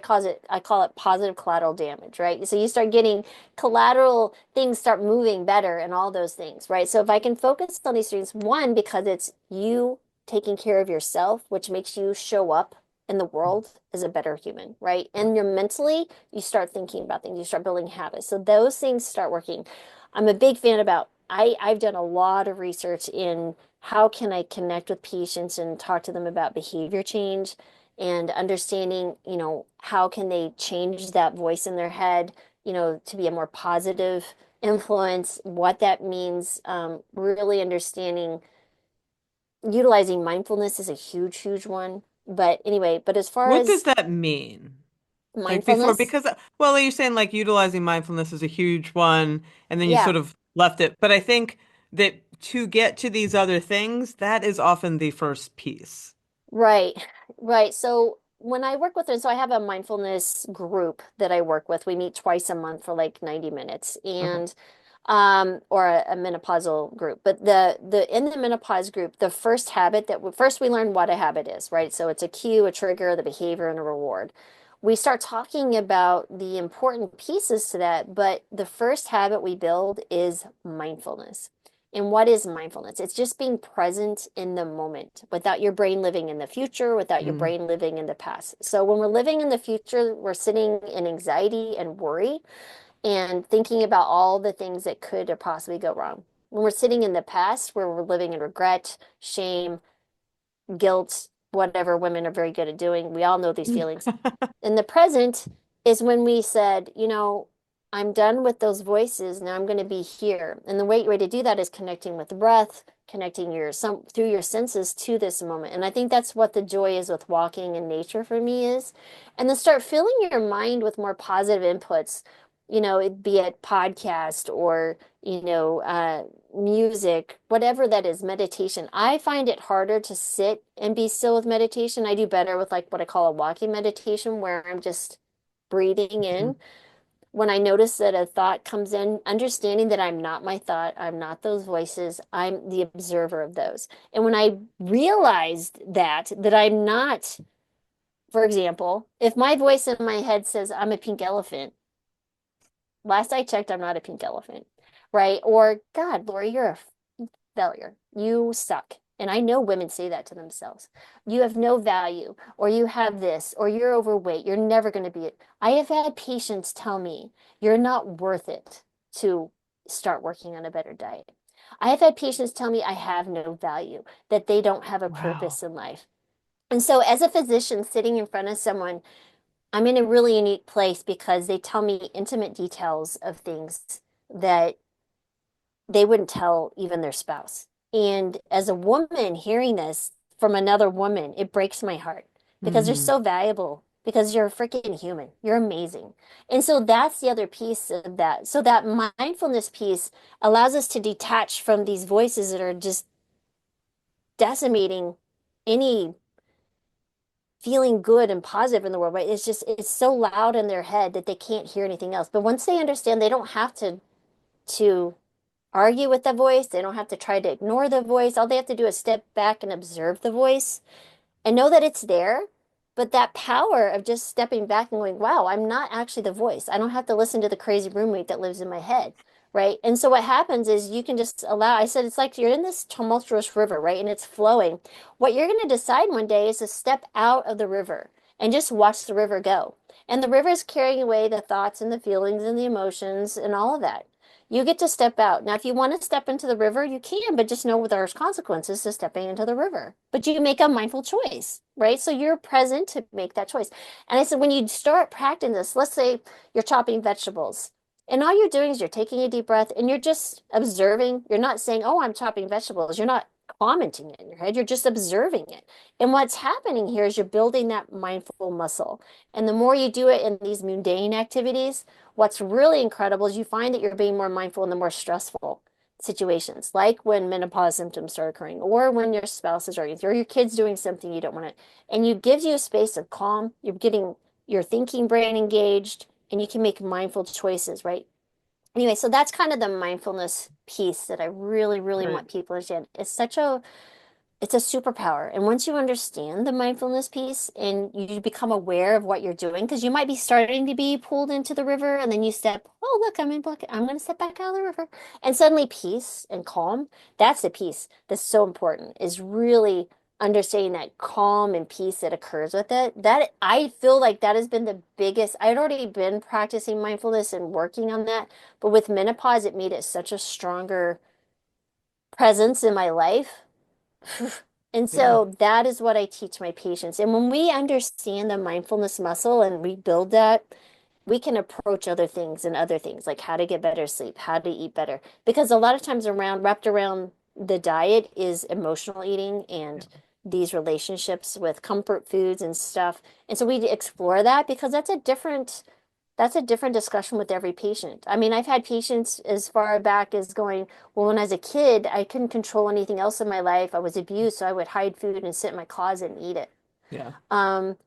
call it positive collateral damage, right? So you start getting collateral things start moving better and all those things, right? So if I can focus on these things, one, because it's you taking care of yourself, which makes you show up in the world as a better human, right? And you're mentally, you start thinking about things, you start building habits. So those things start working. I'm a big fan about, I've done a lot of research in how can I connect with patients and talk to them about behavior change and understanding, how can they change that voice in their head, to be a more positive influence, what that means, really understanding utilizing mindfulness is a huge, huge one. But anyway, but as far What does as that mean? Like before, mindfulness, because, well, you're saying like utilizing mindfulness is a huge one, and then you yeah, sort of left it. But I think that to get to these other things, that is often the first piece. right, right. So when I work with them, so I have a mindfulness group that I work with. We meet twice a month for like 90 minutes, Okay. and or a menopausal group. But the in the menopause group, the first habit first we learn what a habit is, right? So it's a cue, a trigger, the behavior, and a reward. We start talking about the important pieces to that, but the first habit we build is mindfulness. And what is mindfulness? It's just being present in the moment without your brain living in the future, without your Mm. brain living in the past. So when we're living in the future, we're sitting in anxiety and worry and thinking about all the things that could or possibly go wrong. When we're sitting in the past, where we're living in regret, shame, guilt, whatever women are very good at doing, we all know these feelings. In the present is when we said, I'm done with those voices. Now I'm going to be here. And the way to do that is connecting with the breath, connecting through your senses to this moment. And I think that's what the joy is with walking in nature for me is. And then start filling your mind with more positive inputs, be it podcast or, music, whatever that is, meditation. I find it harder to sit and be still with meditation. I do better with like what I call a walking meditation, where I'm just breathing in. When I notice that a thought comes in, understanding that I'm not my thought, I'm not those voices, I'm the observer of those. And when I realized that I'm not, for example, if my voice in my head says I'm a pink elephant, last I checked, I'm not a pink elephant, right? Or, God, Lori, you're a failure. You suck. And I know women say that to themselves. You have no value, or you have this, or you're overweight. You're never going to be it. I have had patients tell me, you're not worth it to start working on a better diet. I have had patients tell me I have no value, that they don't have a Wow. purpose in life. And so, as a physician sitting in front of someone, I'm in a really unique place because they tell me intimate details of things that they wouldn't tell even their spouse. And as a woman hearing this from another woman, it breaks my heart because they're Hmm. so valuable, because you're a freaking human. You're amazing. And so that's the other piece of that. So that mindfulness piece allows us to detach from these voices that are just decimating any feeling good and positive in the world, right? It's so loud in their head that they can't hear anything else. But once they understand they don't have to argue with the voice, they don't have to try to ignore the voice. All they have to do is step back and observe the voice and know that it's there. But that power of just stepping back and going, wow, I'm not actually the voice. I don't have to listen to the crazy roommate that lives in my head, right? And so what happens is you can just allow, I said, it's like you're in this tumultuous river, right? And it's flowing. What you're going to decide one day is to step out of the river and just watch the river go. And the river is carrying away the thoughts and the feelings and the emotions and all of that. You get to step out. Now, if you want to step into the river, you can, but just know there's consequences to stepping into the river. But you make a mindful choice, right? So you're present to make that choice. And I said, when you start practicing this, let's say you're chopping vegetables, and all you're doing is you're taking a deep breath and you're just observing. You're not saying, oh, I'm chopping vegetables. You're not commenting it in your head. You're just observing it. And what's happening here is you're building that mindful muscle. And the more you do it in these mundane activities, what's really incredible is you find that you're being more mindful in the more stressful situations, like when menopause symptoms start occurring, or when your spouse is arguing, or your kid's doing something you don't want to, and you gives you a space of calm. You're getting your thinking brain engaged, and you can make mindful choices, right? Anyway, so that's kind of the mindfulness piece that I really, really Right. want people to understand. It's a superpower. And once you understand the mindfulness piece and you become aware of what you're doing, because you might be starting to be pulled into the river and then you step, oh, look, I'm in bucket. I'm going to step back out of the river. And suddenly peace and calm, that's the piece that's so important, is really understanding that calm and peace that occurs with it. That I feel like that has been the biggest. I'd already been practicing mindfulness and working on that, but with menopause, it made it such a stronger presence in my life. And Yeah. so that is what I teach my patients. And when we understand the mindfulness muscle and we build that, we can approach other things and other things like how to get better sleep, how to eat better. Because a lot of times wrapped around the diet is emotional eating Yeah. and these relationships with comfort foods and stuff. And so we explore that because that's a different discussion with every patient. I mean, I've had patients as far back as going, well, when I was a kid, I couldn't control anything else in my life. I was abused, so I would hide food and sit in my closet and eat it. Yeah. Um,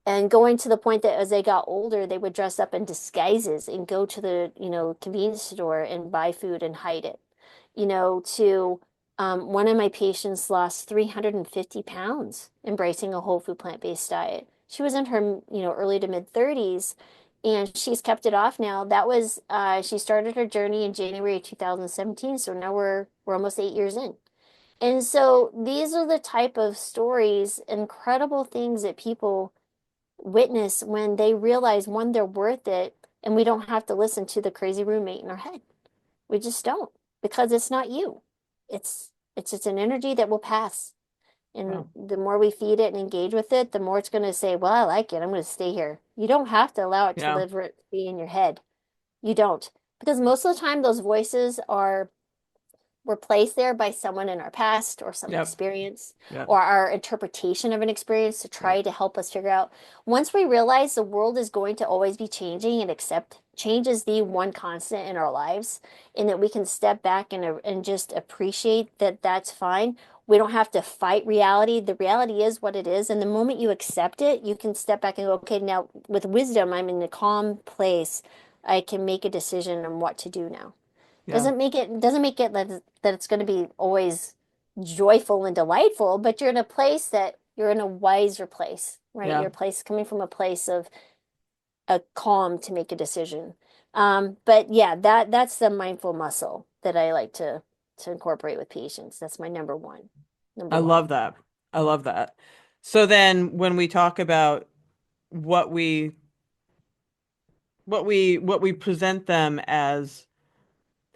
and going to the point that as they got older, they would dress up in disguises and go to the, convenience store and buy food and hide it. To one of my patients lost 350 pounds embracing a whole food plant-based diet. She was in her, early to mid 30s and she's kept it off now. She started her journey in January 2017. So now we're almost 8 years in. And so these are the type of stories, incredible things that people witness when they realize one, they're worth it, and we don't have to listen to the crazy roommate in our head. We just don't because it's not you. It's just an energy that will pass. Yeah. And the more we feed it and engage with it, the more it's going to say, well, I like it. I'm going to stay here. You don't have to allow it to Yeah. live be in your head. You don't. Because most of the time, those voices were placed there by someone in our past or some Yep. experience Yep. or our interpretation of an experience to Yep. try to help us figure out. Once we realize the world is going to always be changing and accept change is the one constant in our lives, and that we can step back and just appreciate that that's fine. We don't have to fight reality. The reality is what it is. And the moment you accept it, you can step back and go, okay, now with wisdom, I'm in a calm place. I can make a decision on what to do now. Yeah. Doesn't make it that it's going to be always joyful and delightful, but you're in a wiser place, right? Yeah. You're a place coming from a place of a calm to make a decision. But yeah, that's the mindful muscle that I like to incorporate with patients. That's my number one. I Number one. love that. I love that. So then when we talk about what we what we present them as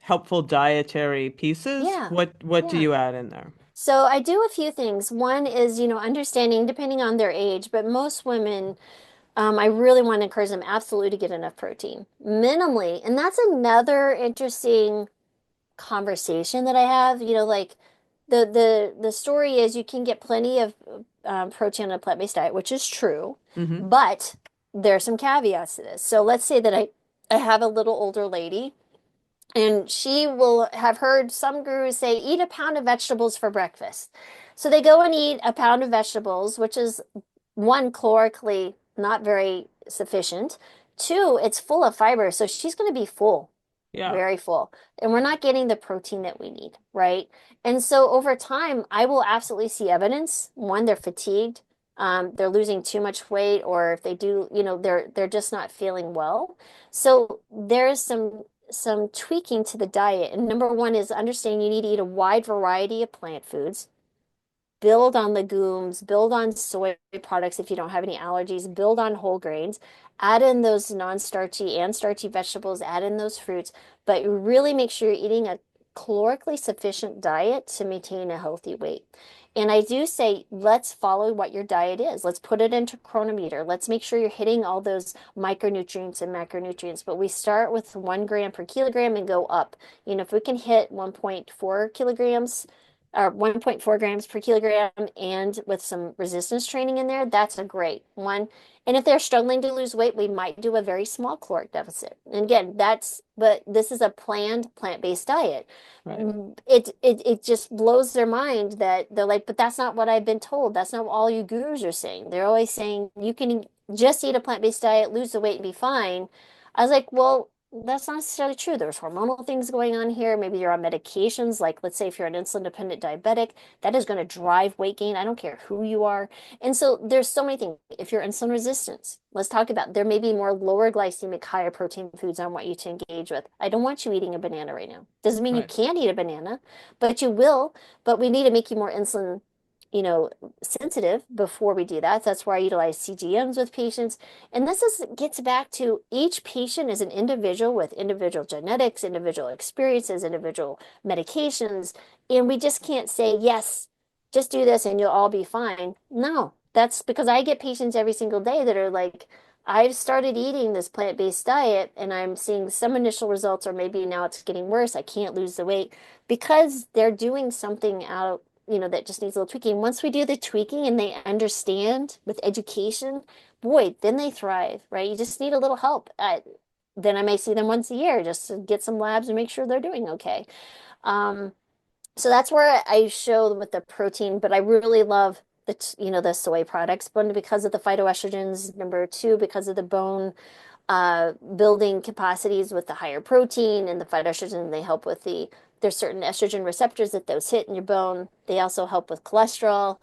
helpful dietary pieces, Yeah. what do Yeah. you add in there? So I do a few things. One is, understanding depending on their age, but most women I really want to encourage them absolutely to get enough protein, minimally. And that's another interesting conversation that I have. Like the story is you can get plenty of protein on a plant-based diet, which is true, Mm-hmm. but there are some caveats to this. So let's say that I have a little older lady and she will have heard some gurus say, eat a pound of vegetables for breakfast. So they go and eat a pound of vegetables, which is one, calorically not very sufficient. Two, it's full of fiber. So she's going to be full, Yeah. very full. And we're not getting the protein that we need, right? And so over time, I will absolutely see evidence. One, they're fatigued. They're losing too much weight, or if they do, they're just not feeling well. So there's some tweaking to the diet. And number one is understanding you need to eat a wide variety of plant foods, build on legumes, build on soy products if you don't have any allergies, build on whole grains, add in those non-starchy and starchy vegetables, add in those fruits, but really make sure you're eating a calorically sufficient diet to maintain a healthy weight. And I do say, let's follow what your diet is. Let's put it into chronometer. Let's make sure you're hitting all those micronutrients and macronutrients. But we start with 1 gram per kilogram and go up. If we can hit 1.4 kilograms or 1.4 grams per kilogram and with some resistance training in there, that's a great one. And if they're struggling to lose weight, we might do a very small caloric deficit. And again, but this is a planned plant-based diet. Right. It just blows their mind that they're like, but that's not what I've been told. That's not what all you gurus are saying. They're always saying you can just eat a plant-based diet, lose the weight, and be fine. I was like, well, that's not necessarily true. There's hormonal things going on here. Maybe you're on medications, like let's say if you're an insulin dependent diabetic, that is going to drive weight gain. I don't care who you are. And so there's so many things. If you're insulin resistant, let's talk about there may be more lower glycemic, higher protein foods I want you to engage with. I don't want you eating a banana right now. Doesn't mean you Right. can't eat a banana, but you will. But we need to make you more insulin sensitive before we do that. That's where I utilize CGMs with patients. And this is gets back to each patient is an individual with individual genetics, individual experiences, individual medications. And we just can't say, yes, just do this and you'll all be fine. No, that's because I get patients every single day that are like, I've started eating this plant-based diet and I'm seeing some initial results, or maybe now it's getting worse. I can't lose the weight because they're doing something out, that just needs a little tweaking. Once we do the tweaking and they understand with education, boy, then they thrive, right? You just need a little help. Then I may see them once a year just to get some labs and make sure they're doing okay. Um, so that's where I show them with the protein, but I really love the soy products, but because of the phytoestrogens, number two, because of the bone building capacities with the higher protein and the phytoestrogen, they help with there's certain estrogen receptors that those hit in your bone. They also help with cholesterol.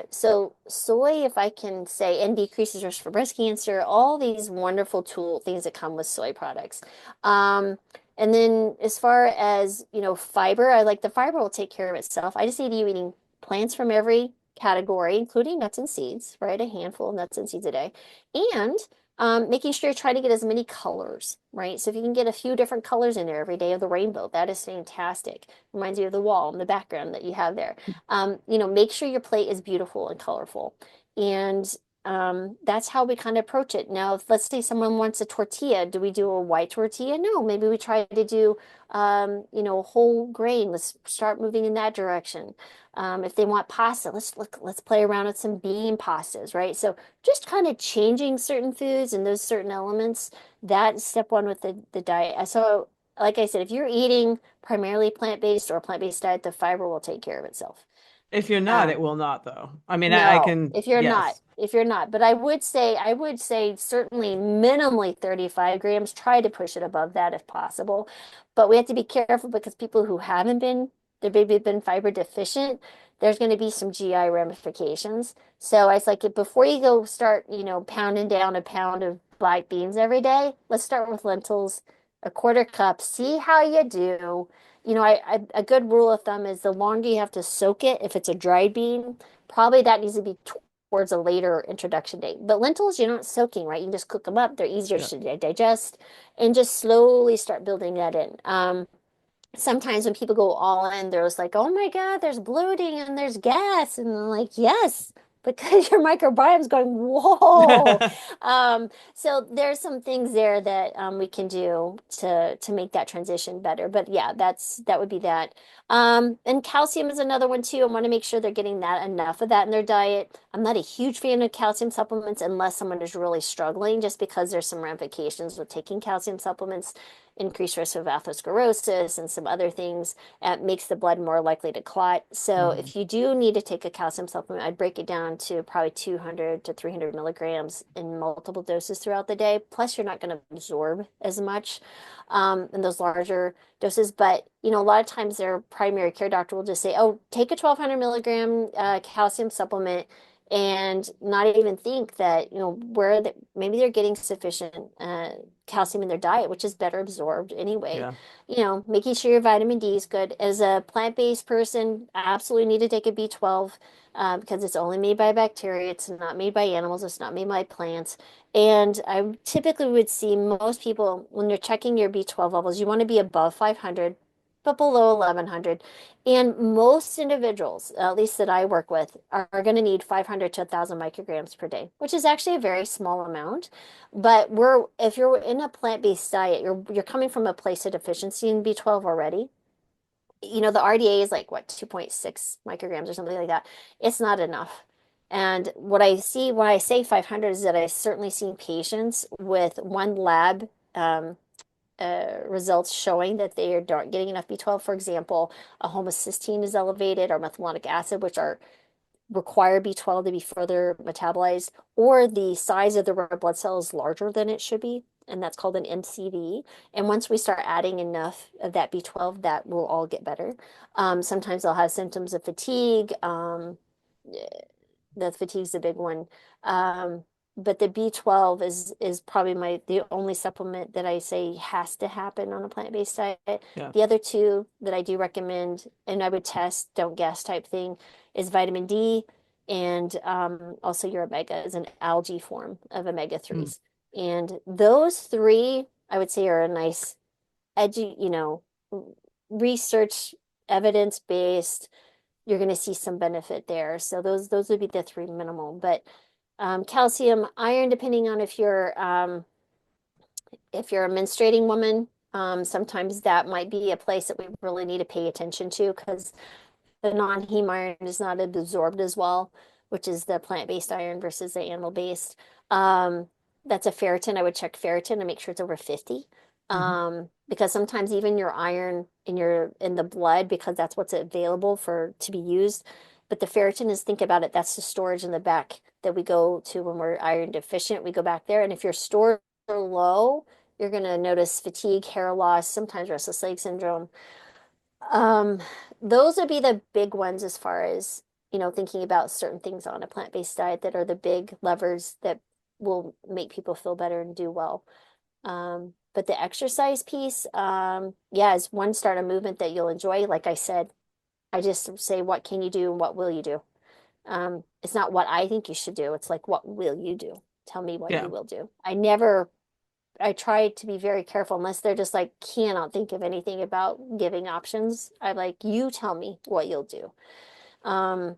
So soy, if I can say, and decreases risk for breast cancer, all these wonderful things that come with soy products. Um, and then as far as, fiber, I like the fiber will take care of itself. I just need you eating plants from every category, including nuts and seeds, right? A handful of nuts and seeds a day. And making sure you try to get as many colors, right? So if you can get a few different colors in there every day of the rainbow, that is fantastic. Reminds you of the wall in the background that you have there. Make sure your plate is beautiful and colorful. And that's how we kind of approach it. Now, if let's say someone wants a tortilla, do we do a white tortilla? No, maybe we try to do, whole grain. Let's start moving in that direction. If they want pasta, let's play around with some bean pastas, right? So just kind of changing certain foods and those certain elements. That's step one with the diet. So, like I said, if you're eating primarily plant-based or a plant-based diet, the fiber will take care of itself. If you're not, it Um, will not, though. I mean, I no, can, if yes. you're not, but I would say certainly minimally 35 grams, try to push it above that if possible. But we have to be careful because people who haven't been, their baby been fiber deficient, there's going to be some GI ramifications. So I was like, before you go start, pounding down a pound of black beans every day, let's start with lentils, a quarter cup, see how you do. A good rule of thumb is the longer you have to soak it, if it's a dried bean, probably that needs to be towards a later introduction date. But lentils, you're not soaking, right? You can just cook them up. They're easier Yeah. to digest and just slowly start building that in. Sometimes when people go all in, they're just like, oh my God, there's bloating and there's gas. And I'm like, yes, because your microbiome's going, whoa. So there's some things there that we can do to make that transition better. But yeah, that would be that. And calcium is another one too. I want to make sure they're getting that enough of that in their diet. I'm not a huge fan of calcium supplements unless someone is really struggling, just because there's some ramifications with taking calcium supplements, increased risk of atherosclerosis and some other things. It makes the blood more likely to clot. So Mhm. if you do need to take a calcium supplement, I'd break it down to probably 200 to 300 milligrams in multiple doses throughout the day. Plus, you're not going to absorb as much in those larger doses. But, a lot of times their primary care doctor will just say, oh, take a 1200 milligram calcium supplement and not even think that, maybe they're getting sufficient calcium in their diet, which is better absorbed anyway. Yeah. Making sure your vitamin D is good. As a plant-based person, I absolutely need to take a B12 because it's only made by bacteria. It's not made by animals. It's not made by plants. And I typically would see most people, when you're checking your B12 levels, you want to be above 500, but below 1100. And most individuals, at least that I work with, are going to need 500 to 1,000 micrograms per day, which is actually a very small amount. But if you're in a plant-based diet, you're coming from a place of deficiency in B12 already. The RDA is like what, 2.6 micrograms or something like that. It's not enough. And what I see when I say 500 is that I've certainly seen patients with one lab results showing that they aren't getting enough B12. For example, a homocysteine is elevated, or methylmalonic acid, which are require B12 to be further metabolized, or the size of the red blood cell is larger than it should be, and that's called an MCV. And once we start adding enough of that B12, that will all get better. Sometimes they'll have symptoms of fatigue. The fatigue's a big one. Um, but the B12 is probably the only supplement that I say has to happen on a plant-based diet. Yeah. The other two that I do recommend, and I would test, don't guess type thing, is vitamin D and also your omega is an algae form of omega Mm. 3s. And those three, I would say, are a nice research evidence-based. You're going to see some benefit there. So those would be the three minimal. But calcium, iron, depending on if you're a menstruating woman, sometimes that might be a place that we really need to pay attention to because the non-heme iron is not absorbed as well, which is the plant-based iron versus the animal-based. Um, that's a ferritin. I would check ferritin and make sure it's over 50. Mhm. Because sometimes even your iron in the blood, because that's what's available for to be used. But the ferritin is, think about it, that's the storage in the back that we go to when we're iron deficient. We go back there. And if your stores are low, you're going to notice fatigue, hair loss, sometimes restless leg syndrome. Um, those would be the big ones as far as, thinking about certain things on a plant-based diet that are the big levers that will make people feel better and do well. But the exercise piece, yeah, is one, start a movement that you'll enjoy. Like I said, I just say, what can you do and what will you do? It's not what I think you should do. It's like, what will you do? Tell me what Yeah. you will do. I try to be very careful unless they're just like, cannot think of anything about giving options. I like, you tell me what you'll do. Um,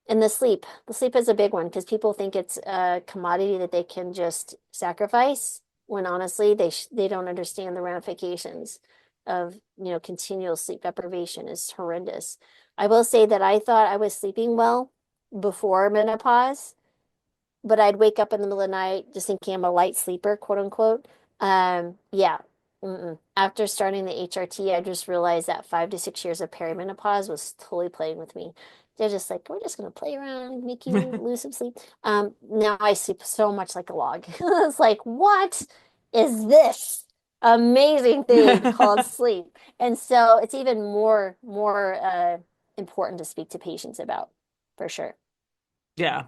and the sleep is a big one because people think it's a commodity that they can just sacrifice when honestly they don't understand the ramifications of, continual sleep deprivation is horrendous. I will say that I thought I was sleeping well before menopause, but I'd wake up in the middle of the night just thinking I'm a light sleeper, quote unquote. Yeah. After starting the HRT, I just realized that 5 to 6 years of perimenopause was totally playing with me. They're just like, we're just gonna play around, make you lose some sleep. Now I sleep so much like a log. It's like, what is this amazing thing called sleep? And so it's even more important to speak to patients about, for sure. Yeah.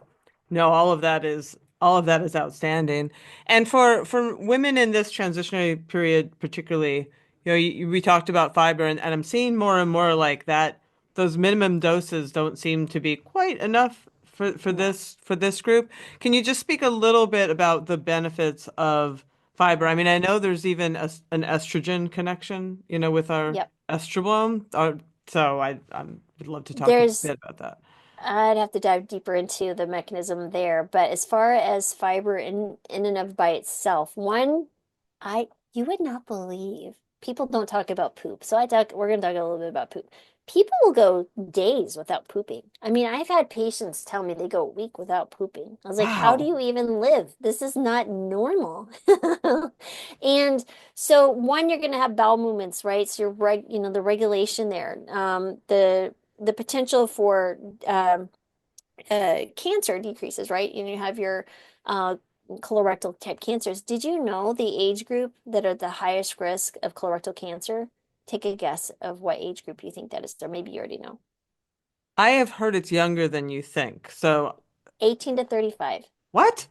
No, all of that is outstanding. And for women in this transitionary period particularly, we talked about fiber and I'm seeing more and more like that those minimum doses don't seem to be quite enough for No. this group. Can you just speak a little bit about the benefits of fiber? I mean, I know there's even an estrogen connection, with our Yep. estrogen. So I would love to talk a There's, bit about that. I'd have to dive deeper into the mechanism there, but as far as fiber in and of by itself, one, you would not believe people don't talk about poop. So we're gonna talk a little bit about poop. People will go days without pooping. I mean, I've had patients tell me they go a week without pooping. I was like, how do Wow. you even live? This is not normal. And so one, you're gonna have bowel movements, right? So the regulation there. The potential for cancer decreases, right? You have your uh, colorectal type cancers. Did you know the age group that are the highest risk of colorectal cancer? Take a guess of what age group you think that is, or maybe you already know. I have heard it's younger than you think. So, 18 to 35. what?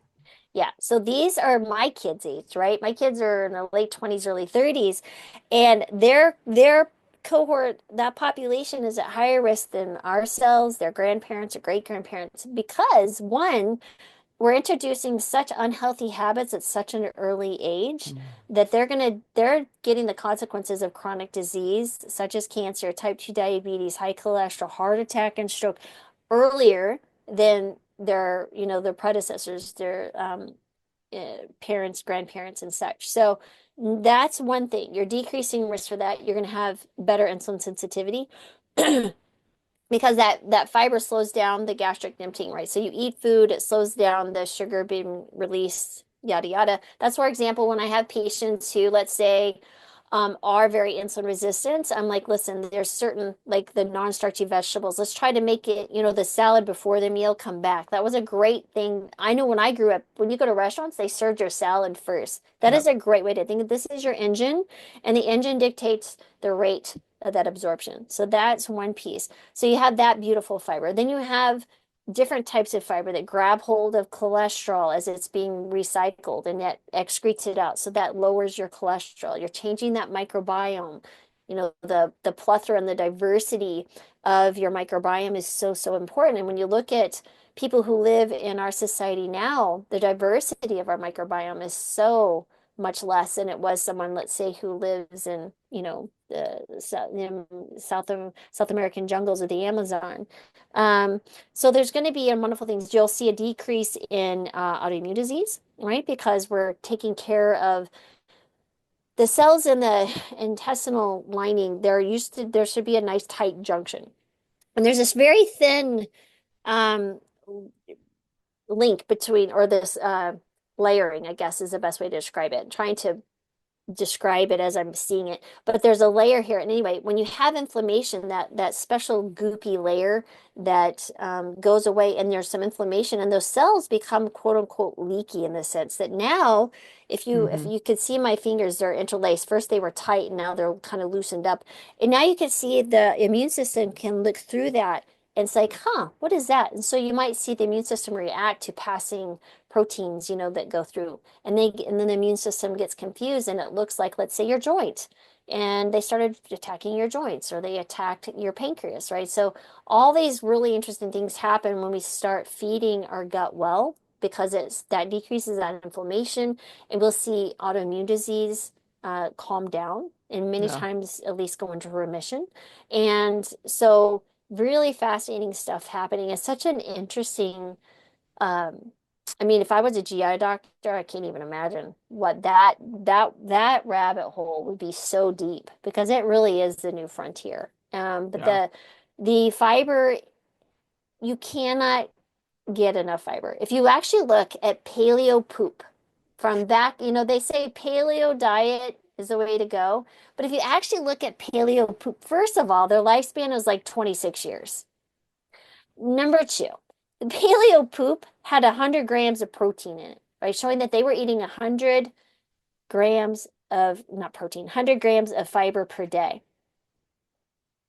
Yeah, so these are my kids' age, right? My kids are in the late 20s, early 30s, and their cohort, that population is at higher risk than ourselves, their grandparents or great grandparents, because one, we're introducing such unhealthy habits at such an early age Mm. that they're getting the consequences of chronic disease such as cancer, type 2 diabetes, high cholesterol, heart attack, and stroke earlier than their predecessors, their parents, grandparents, and such. So that's one thing. You're decreasing risk for that. You're going to have better insulin sensitivity. Because that fiber slows down the gastric emptying, right? So you eat food, it slows down the sugar being released, yada yada. That's for example, when I have patients who, let's say, are very insulin resistant, I'm like, listen, there's certain like the non-starchy vegetables. Let's try to make it, the salad before the meal come back. That was a great thing. I know when I grew up, when you go to restaurants, they served your salad first. That Yeah. is a great way to think. This is your engine, and the engine dictates the rate of that absorption. So that's one piece. So you have that beautiful fiber. Then you have different types of fiber that grab hold of cholesterol as it's being recycled and that excretes it out. So that lowers your cholesterol. You're changing that microbiome. You know, the plethora and the diversity of your microbiome is so, so important. And when you look at people who live in our society now, the diversity of our microbiome is so much less than it was someone, let's say, who lives in, South American jungles or the Amazon. Um, so there's going to be wonderful things. You'll see a decrease in autoimmune disease, right? Because we're taking care of the cells in the intestinal lining. There should be a nice tight junction. And there's this very thin um, link between, or this layering, I guess is the best way to describe it. Trying to describe it as I'm seeing it, but there's a layer here. And anyway, when you have inflammation, that special goopy layer that goes away, and there's some inflammation, and those cells become quote unquote leaky in the sense that now, if Hmm. you could see my fingers, they're interlaced. First they were tight, and now they're kind of loosened up, and now you can see the immune system can look through that. And it's like, huh, what is that? And so you might see the immune system react to passing proteins, that go through, and then the immune system gets confused, and it looks like, let's say, your joint, and they started attacking your joints, or they attacked your pancreas, right? So all these really interesting things happen when we start feeding our gut well, because that decreases that inflammation, and we'll see autoimmune disease calm down, and many Yeah. times at least go into remission. And so really fascinating stuff happening. It's such an interesting um, I mean, if I was a GI doctor, I can't even imagine what that rabbit hole would be, so deep, because it really is the new frontier. But Yeah. the fiber, you cannot get enough fiber. If you actually look at paleo poop from back, they say paleo diet is the way to go. But if you actually look at paleo poop, first of all, their lifespan was like 26 years. Number two, the paleo poop had 100 grams of protein in it, right? Showing that they were eating 100 grams of, not protein, 100 grams of fiber per day.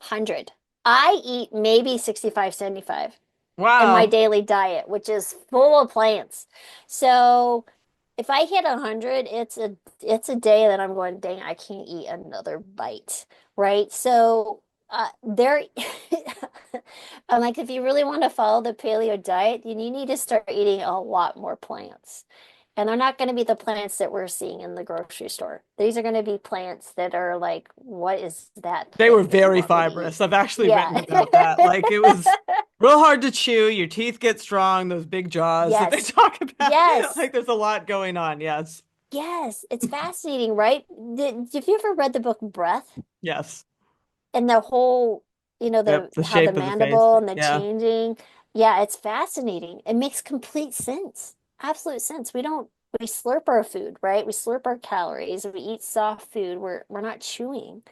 100. I eat maybe 65, 75 in my Wow. daily diet, which is full of plants. So if I hit 100, it's a day that I'm going, dang, I can't eat another bite, right? So there, I'm like, if you really want to follow the paleo diet, then you need to start eating a lot more plants. And they're not going to be the plants that we're seeing in the grocery store. These are going to be plants that are like, what is that They were thing that you very want me to eat? fibrous. I've actually written Yeah. about that. Like it was real hard to chew. Your teeth get strong, those big jaws that they Yes. talk about. Yes. Like there's a lot going on. Yes. Yes. It's fascinating, right? Have you ever read the book Breath? Yes. And the whole, Yep. the The how the shape of the face. mandible and the Yeah. changing. Yeah, it's fascinating. It makes complete sense. Absolute sense. We slurp our food, right? We slurp our calories. We eat soft food. We're not chewing.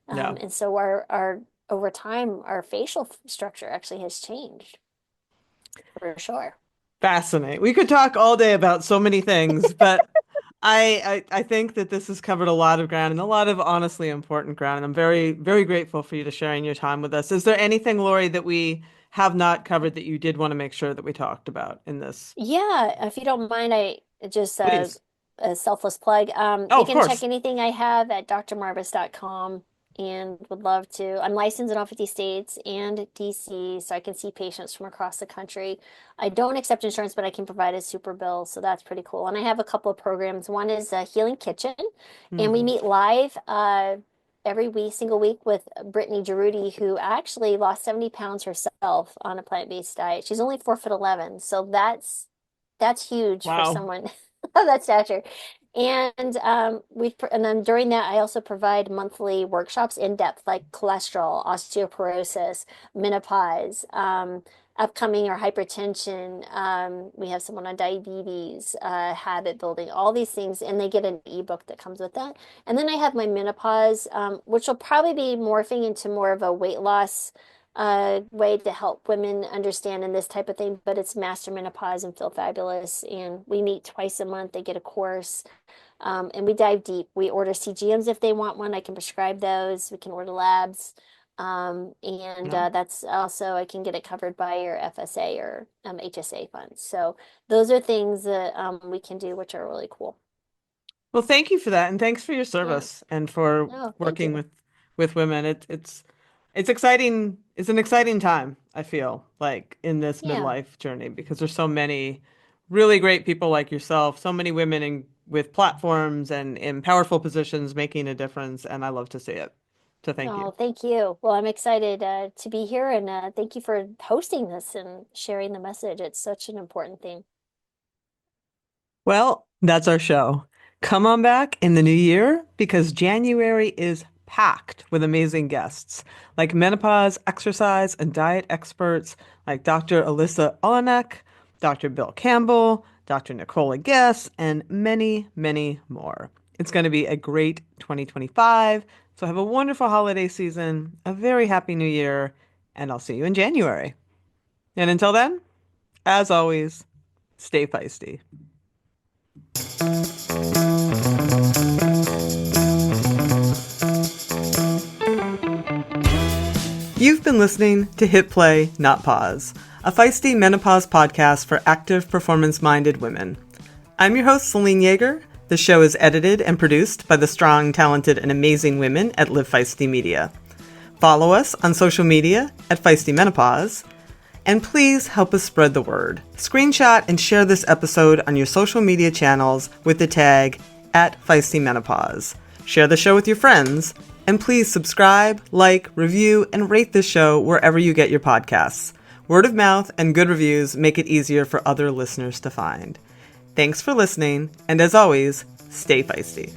Yeah. And so our over time, our facial structure actually has changed for sure. Fascinating. We could talk all day about so many things, but I think that this has covered a lot of ground and a lot of honestly important ground. And I'm very, very grateful for you to sharing your time with us. Is there anything, Lori, that we have not covered that you did want to make sure that we talked about in this? Yeah, if you don't mind, I just Please. a selfless plug. Oh, You of can check course. anything I have at drmarbas.com, and would love to. I'm licensed in all 50 states and DC, so I can see patients from across the country. I don't accept insurance, but I can provide a super bill, so that's pretty cool. And I have a couple of programs. One is a Healing Kitchen, and we Hmm. meet live every week, single week, with Brittany Giroudi, who actually lost 70 pounds herself on a plant-based diet. She's only 4'11", so that's huge for Wow. someone of that stature. And and then during that, I also provide monthly workshops in depth, like cholesterol, osteoporosis, menopause, upcoming or hypertension. We have someone on diabetes, habit building, all these things, and they get an ebook that comes with that. And then I have my menopause, which will probably be morphing into more of a weight loss way to help women understand in this type of thing, but it's Master Menopause and Feel Fabulous. And we meet twice a month. They get a course, and we dive deep. We order CGMs if they want one. I can prescribe those. We can order labs. And Yeah. that's also, I can get it covered by your FSA or HSA funds. So those are things that we can do, which are really cool. Well, thank you for that, and thanks for your Yeah. service and for No, thank working you. with women. It's exciting. It's an exciting time, I feel like, in this Yeah. midlife journey because there's so many really great people like yourself, so many women with platforms and in powerful positions making a difference, and I love to see it. So thank you. Oh, thank you. Well, I'm excited to be here and thank you for hosting this and sharing the message. It's such an important thing. Well, that's our show. Come on back in the new year because January is packed with amazing guests like menopause, exercise, and diet experts like Dr. Alyssa Olenek, Dr. Bill Campbell, Dr. Nicola Guess, and many, many more. It's going to be a great 2025. So have a wonderful holiday season, a very happy new year, and I'll see you in January. And until then, as always, stay feisty. You've been listening to Hit Play, Not Pause, a feisty menopause podcast for active, performance-minded women. I'm your host, Celine Yeager. The show is edited and produced by the strong, talented, and amazing women at Live Feisty Media. Follow us on social media at Feisty Menopause, and please help us spread the word. Screenshot and share this episode on your social media channels with the tag at Feisty Menopause. Share the show with your friends, and please subscribe, like, review, and rate this show wherever you get your podcasts. Word of mouth and good reviews make it easier for other listeners to find. Thanks for listening, and as always, stay feisty.